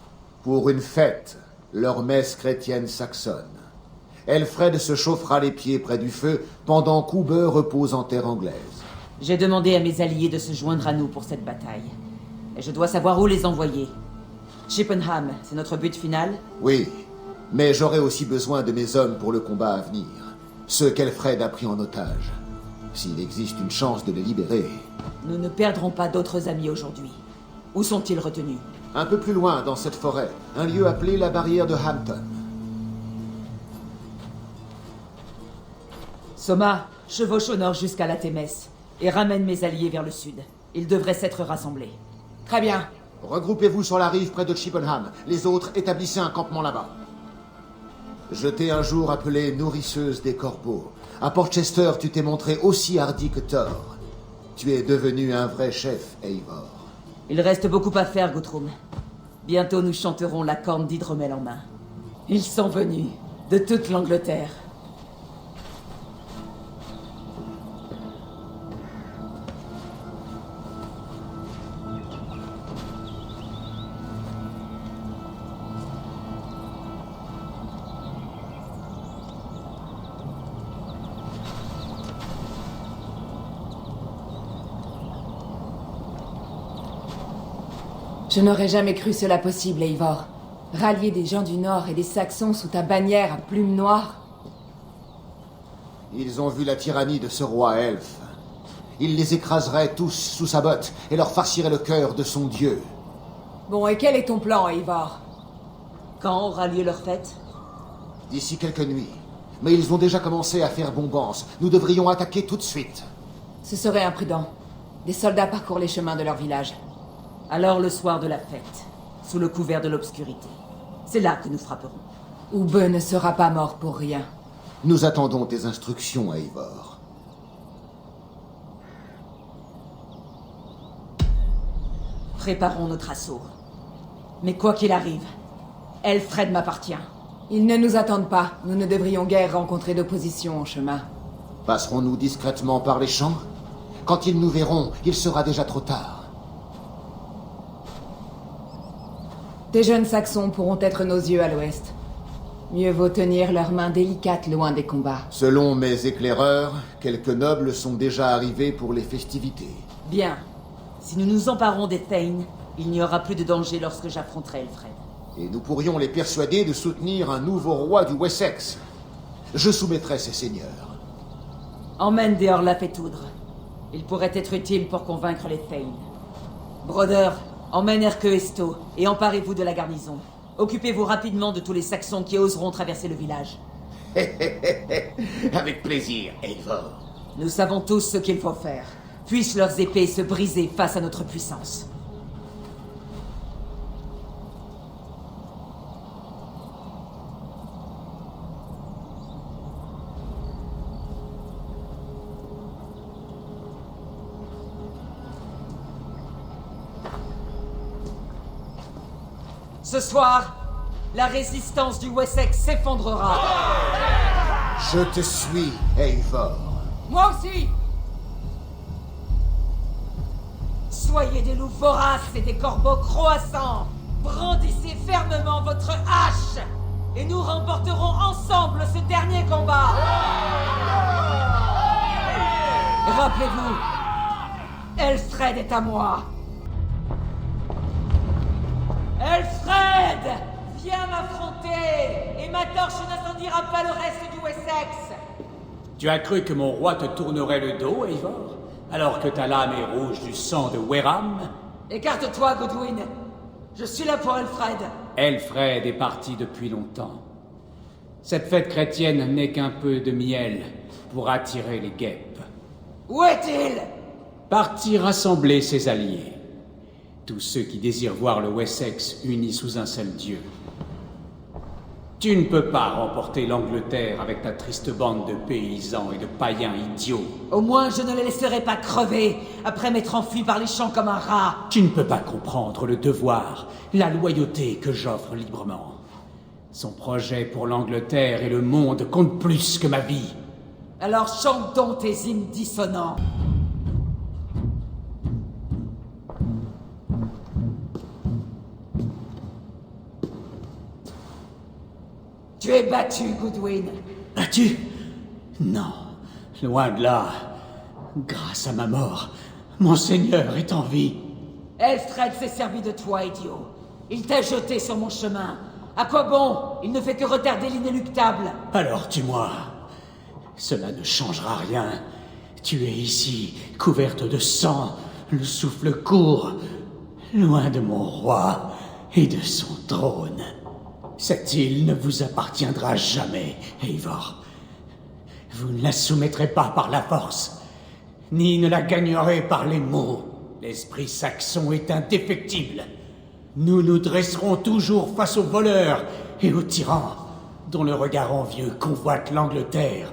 Pour une fête, leur messe chrétienne saxonne. Elfred se chauffera les pieds près du feu pendant qu'Oube repose en terre anglaise. J'ai demandé à mes alliés de se joindre à nous pour cette bataille. Et je dois savoir où les envoyer. Chippenham, c'est notre but final? Oui, mais j'aurai aussi besoin de mes hommes pour le combat à venir. Ceux qu'Elfred a pris en otage. S'il existe une chance de les libérer... Nous ne perdrons pas d'autres amis aujourd'hui. Où sont-ils retenus? Un peu plus loin, dans cette forêt, un lieu appelé la barrière de Hampton. Soma, chevauche au nord jusqu'à la Thémès, et ramène mes alliés vers le sud. Ils devraient s'être rassemblés. Très bien. Regroupez-vous sur la rive près de Chippenham. Les autres, établissez un campement là-bas. Je t'ai un jour appelée nourrisseuse des corbeaux. À Portchester, tu t'es montré aussi hardi que Thor. Tu es devenu un vrai chef, Eivor. Il reste beaucoup à faire, Guthrum. Bientôt nous chanterons la corne d'hydromel en main. Ils sont venus, de toute l'Angleterre. Je n'aurais jamais cru cela possible, Eivor. Rallier des gens du Nord et des Saxons sous ta bannière à plumes noires. Ils ont vu la tyrannie de ce roi elfe. Il les écraserait tous sous sa botte et leur farcirait le cœur de son dieu. Bon, et quel est ton plan, Eivor? Quand aura lieu leur fête? D'ici quelques nuits. Mais ils ont déjà commencé à faire bombance. Nous devrions attaquer tout de suite. Ce serait imprudent. Des soldats parcourent les chemins de leur village. Alors le soir de la fête, sous le couvert de l'obscurité. C'est là que nous frapperons. Oube ne sera pas mort pour rien. Nous attendons tes instructions, Eivor. Préparons notre assaut. Mais quoi qu'il arrive, Elfred m'appartient. Ils ne nous attendent pas. Nous ne devrions guère rencontrer d'opposition en chemin. Passerons-nous discrètement par les champs? Quand ils nous verront, il sera déjà trop tard. Tes jeunes Saxons pourront être nos yeux à l'ouest. Mieux vaut tenir leurs mains délicates loin des combats. Selon mes éclaireurs, quelques nobles sont déjà arrivés pour les festivités. Bien. Si nous nous emparons des Thane, il n'y aura plus de danger lorsque j'affronterai Elfred. Et nous pourrions les persuader de soutenir un nouveau roi du Wessex. Je soumettrai ces seigneurs. Emmène des Orlaf et Toudre. Ils pourraient être utiles pour convaincre les Thane. Broder, emmène Erke et Sto, et emparez-vous de la garnison. Occupez-vous rapidement de tous les Saxons qui oseront traverser le village. Avec plaisir, Eivor. Nous savons tous ce qu'il faut faire. Puissent leurs épées se briser face à notre puissance. Ce soir, la résistance du Wessex s'effondrera. Je te suis, Eivor. Moi aussi! Soyez des loups voraces et des corbeaux croissants. Brandissez fermement votre hache et nous remporterons ensemble ce dernier combat. Rappelez-vous, Elfred est à moi. Elfred! Viens m'affronter et ma torche n'incendiera pas le reste du Wessex. Tu as cru que mon roi te tournerait le dos, Eivor? Alors que ta lame est rouge du sang de Wehram? Écarte-toi, Godwyn. Je suis là pour Elfred. Elfred est parti depuis longtemps. Cette fête chrétienne n'est qu'un peu de miel pour attirer les guêpes. Où est-il? Parti rassembler ses alliés. Tous ceux qui désirent voir le Wessex uni sous un seul dieu. Tu ne peux pas remporter l'Angleterre avec ta triste bande de paysans et de païens idiots. Au moins, je ne les laisserai pas crever après m'être enfui par les champs comme un rat. Tu ne peux pas comprendre le devoir, la loyauté que j'offre librement. Son projet pour l'Angleterre et le monde compte plus que ma vie. Alors chante donc tes hymnes dissonants. Tu es battu, Godwyn. Battu? Non, loin de là. Grâce à ma mort, mon seigneur est en vie. Elfred s'est servi de toi, idiot. Il t'a jeté sur mon chemin. À quoi bon? Il ne fait que retarder l'inéluctable. Alors tue-moi. Cela ne changera rien. Tu es ici, couverte de sang, le souffle court, loin de mon roi et de son trône. Cette île ne vous appartiendra jamais, Eivor. Vous ne la soumettrez pas par la force, ni ne la gagnerez par les mots. L'esprit saxon est indéfectible. Nous nous dresserons toujours face aux voleurs et aux tyrans, dont le regard envieux convoite l'Angleterre.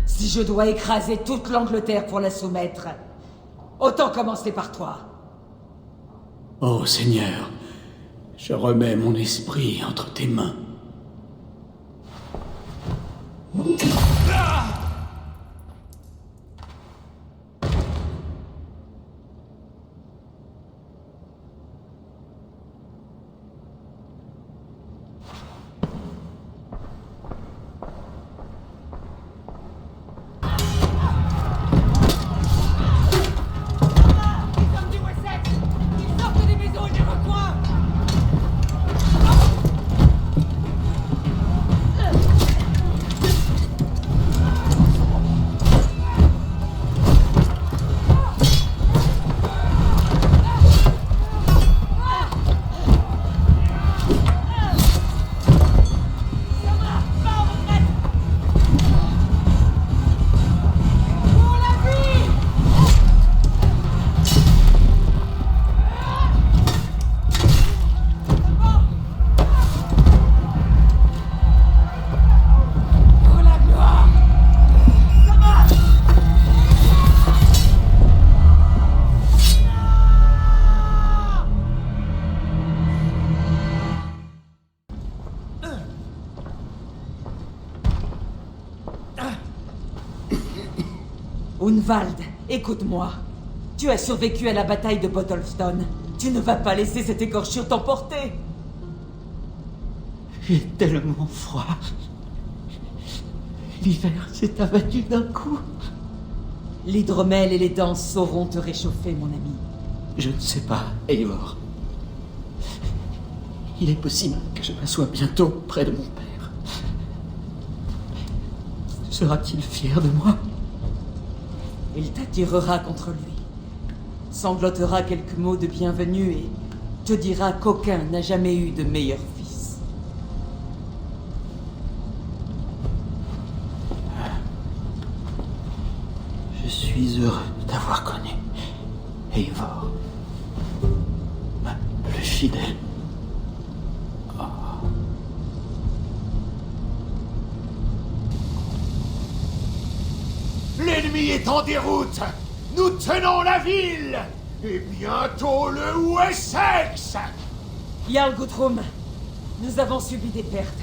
Si je dois écraser toute l'Angleterre pour la soumettre, autant commencer par toi. Oh Seigneur, je remets mon esprit entre tes mains. Unvald, écoute-moi. Tu as survécu à la bataille de Bottlestone. Tu ne vas pas laisser cette écorchure t'emporter. J'ai tellement froid. L'hiver s'est abattu d'un coup. L'hydromel et les danses sauront te réchauffer, mon ami. Je ne sais pas, Eivor. Il est possible que je m'assoie bientôt près de mon père. Sera-t-il fier de moi? Il t'attirera contre lui, sanglotera quelques mots de bienvenue et te dira qu'aucun n'a jamais eu de meilleur fils. Je suis heureux de t'avoir connu, Eivor. Ma plus fidèle. L'ennemi est en déroute. Nous tenons la ville. Et bientôt le Wessex. Jarl Guthrum, nous avons subi des pertes.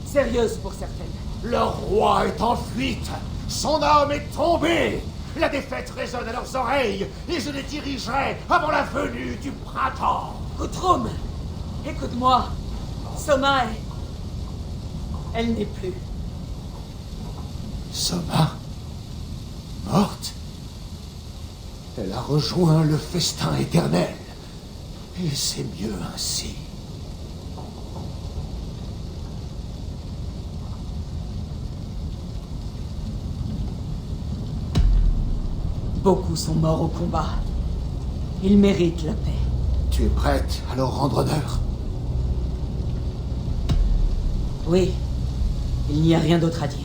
Sérieuses pour certaines. Leur roi est en fuite. Son âme est tombée. La défaite résonne à leurs oreilles. Et je les dirigerai avant la venue du printemps. Guthrum, écoute-moi. Soma est... Elle n'est plus. Soma? Morte? Elle a rejoint le festin éternel. Et c'est mieux ainsi. Beaucoup sont morts au combat. Ils méritent la paix. Tu es prête à leur rendre honneur? Oui. Il n'y a rien d'autre à dire.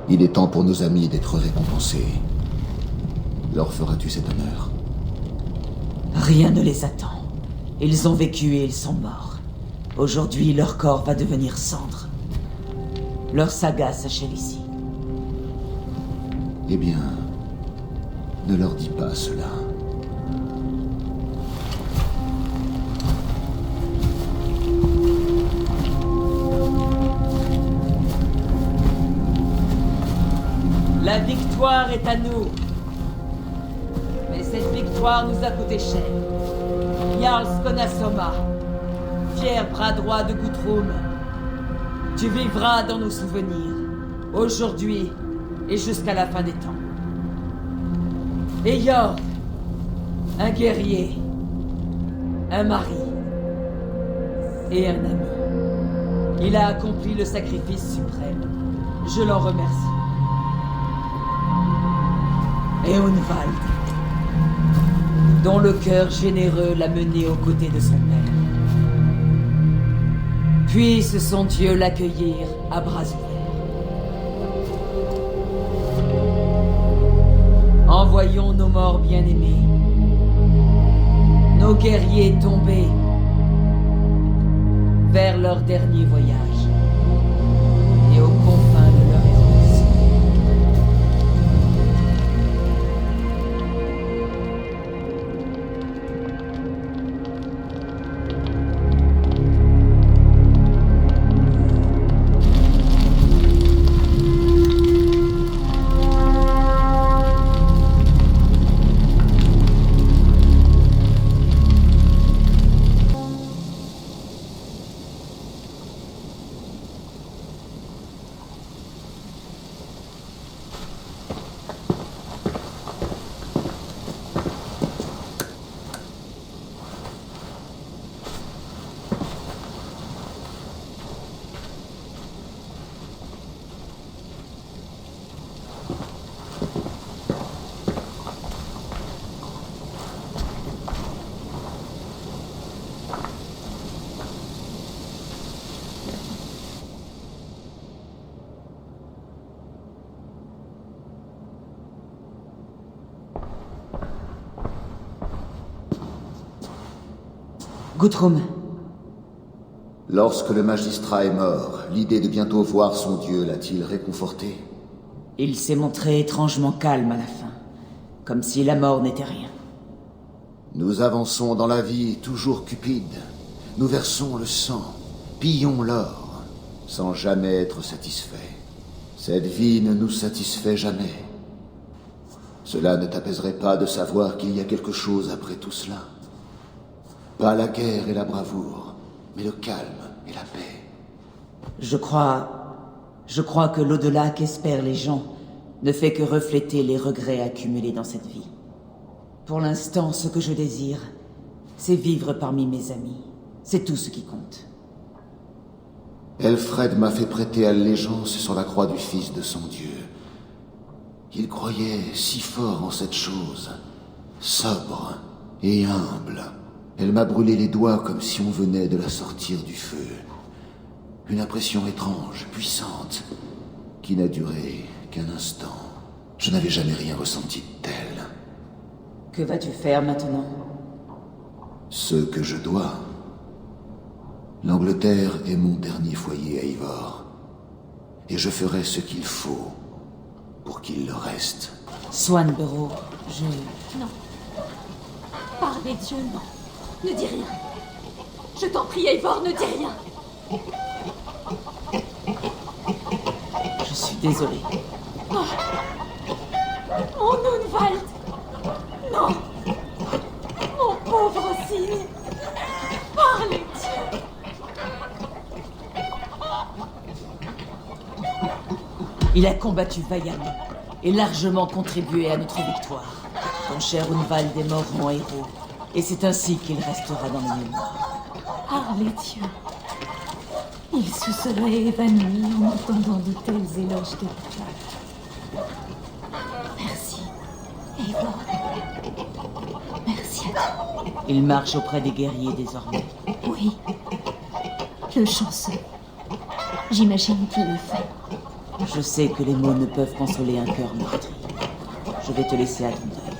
Il est temps pour nos amis d'être récompensés. Leur feras-tu cet honneur? Rien ne les attend. Ils ont vécu et ils sont morts. Aujourd'hui, leur corps va devenir cendre. Leur saga s'achève ici. Eh bien, ne leur dis pas cela. La victoire est à nous. Mais cette victoire nous a coûté cher. Jarl Skonasoma, fier bras droit de Guthrum, tu vivras dans nos souvenirs, aujourd'hui et jusqu'à la fin des temps. Et Jord, un guerrier, un mari et un ami. Il a accompli le sacrifice suprême. Je l'en remercie. Et Eonvald, dont le cœur généreux l'a mené aux côtés de son père. Puisse son Dieu l'accueillir à bras ouverts. Envoyons nos morts bien-aimés, nos guerriers tombés, vers leur dernier voyage et aux confins de leur errance. Guthrum. Lorsque le magistrat est mort, l'idée de bientôt voir son dieu l'a-t-il réconforté? Il s'est montré étrangement calme à la fin, comme si la mort n'était rien. Nous avançons dans la vie toujours cupides. Nous versons le sang, pillons l'or, sans jamais être satisfaits. Cette vie ne nous satisfait jamais. Cela ne t'apaiserait pas de savoir qu'il y a quelque chose après tout cela. Pas la guerre et la bravoure, mais le calme et la paix. Je crois que l'au-delà qu'espèrent les gens ne fait que refléter les regrets accumulés dans cette vie. Pour l'instant, ce que je désire, c'est vivre parmi mes amis. C'est tout ce qui compte. Elfred m'a fait prêter allégeance sur la croix du Fils de son Dieu. Il croyait si fort en cette chose, sobre et humble. Elle m'a brûlé les doigts comme si on venait de la sortir du feu. Une impression étrange, puissante, qui n'a duré qu'un instant. Je n'avais jamais rien ressenti de tel. Que vas-tu faire maintenant? Ce que je dois. L'Angleterre est mon dernier foyer à Ivor. Et je ferai ce qu'il faut pour qu'il le reste. Swanborough, Non. Par les dieux, non. Ne dis rien. Je t'en prie, Eivor, ne dis rien. Je suis désolé. Non. Mon Nunwald. Non. Mon pauvre Signe. Par les dieux. Il a combattu vaillamment et largement contribué à notre victoire. Ton cher Unwald est mort en héros, et c'est ainsi qu'il restera dans les mémoires. Par les dieux. Il se serait évanoui en entendant de tels éloges de toi. Merci, Eivor. Merci à toi. Il marche auprès des guerriers désormais. Oui. Le chanceux. J'imagine qu'il le fait. Je sais que les mots ne peuvent consoler un cœur meurtri. Je vais te laisser à ton deuil.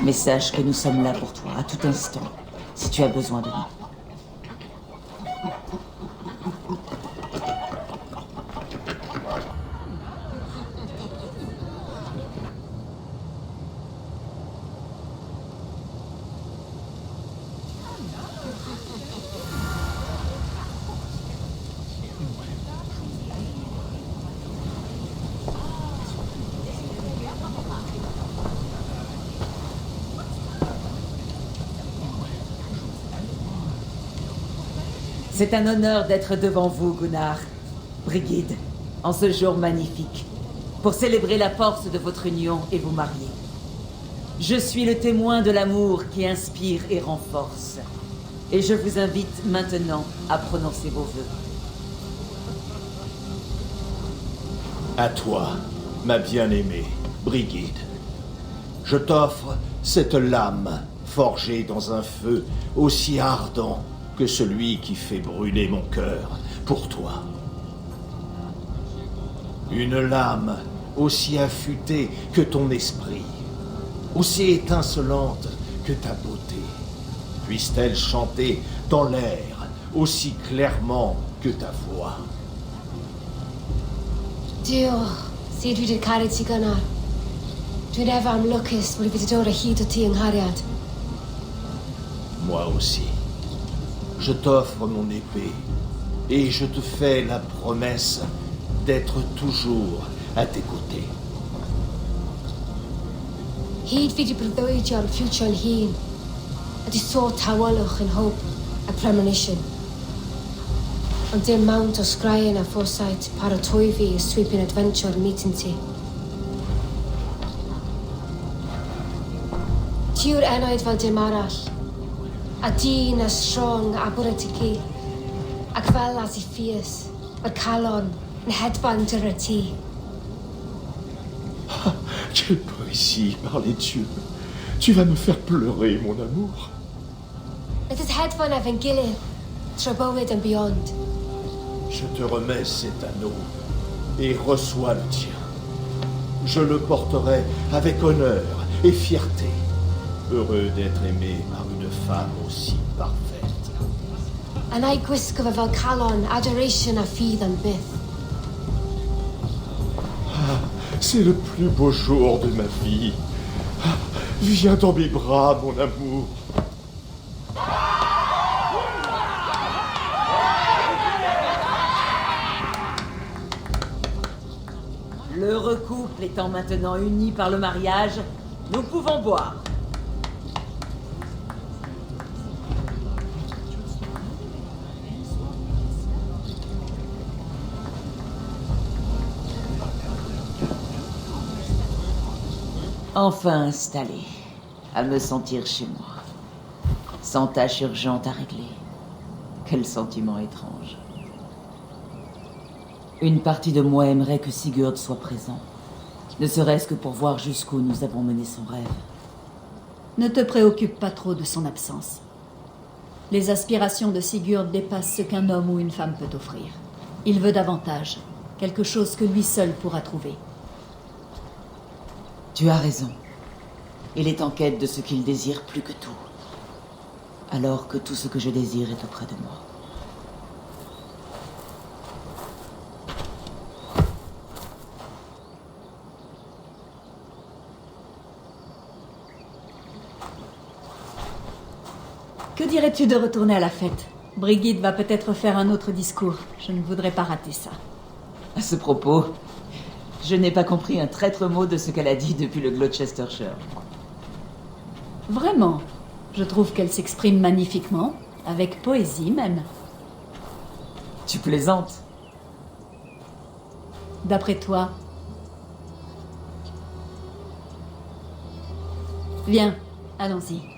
Mais sache que nous sommes là pour toi, à tout instant, si tu as besoin de nous. C'est un honneur d'être devant vous, Gunnar, Brigid, en ce jour magnifique, pour célébrer la force de votre union et vous marier. Je suis le témoin de l'amour qui inspire et renforce, et je vous invite maintenant à prononcer vos vœux. À toi, ma bien-aimée, Brigid. Je t'offre cette lame forgée dans un feu aussi ardent que celui qui fait brûler mon cœur pour toi. Une lame aussi affûtée que ton esprit, aussi étincelante que ta beauté. Puisse-t-elle chanter dans l'air aussi clairement que ta voix. Diolch, sir dwi 'di caru ti gynnar. Dwi'n efo am lwcus bod fi 'di dod o hyd o ti yng nghariad. Moi aussi. Je t'offre mon épée et je te fais la promesse d'être toujours à tes côtés. Hyd fi 'di breuddwydio'r ffiwtio'n hun, a 'di sôn tawelwch yn hope a premonition. Ond dim mount o sgraen a foresight paratoi fi y sweeping adventure meeting ti. Ti yw'r enaid fel dim arall, a dyn a strong a bwyd ti ci, ac fel as I ffies, mae'r calon yn hedfan dyr y ti. Quelle poésie, par les dieux. Tu vas me faire pleurer, mon amour. Ydy'r hedfan efo'n gilydd, tro bywyd and beyond. Je te remets cet anneau et reçois le tien. Je le porterai avec honneur et fierté, heureux d'être aimé par une femme aussi parfaite. A na I gwisgo fe fel calon, adoration a ffydd yn byth. C'est le plus beau jour de ma vie. Viens dans mes bras, mon amour. L'heureux couple étant maintenant uni par le mariage, nous pouvons boire. Enfin installé, à me sentir chez moi. Sans tâche urgente à régler. Quel sentiment étrange. Une partie de moi aimerait que Sigurd soit présent. Ne serait-ce que pour voir jusqu'où nous avons mené son rêve. Ne te préoccupe pas trop de son absence. Les aspirations de Sigurd dépassent ce qu'un homme ou une femme peut offrir. Il veut davantage, quelque chose que lui seul pourra trouver. Tu as raison. Il est en quête de ce qu'il désire plus que tout. Alors que tout ce que je désire est auprès de moi. Que dirais-tu de retourner à la fête? Brigitte va peut-être faire un autre discours. Je ne voudrais pas rater ça. À ce propos, je n'ai pas compris un traître mot de ce qu'elle a dit depuis le Gloucestershire. Vraiment, je trouve qu'elle s'exprime magnifiquement, avec poésie même. Tu plaisantes? D'après toi? Viens, allons-y.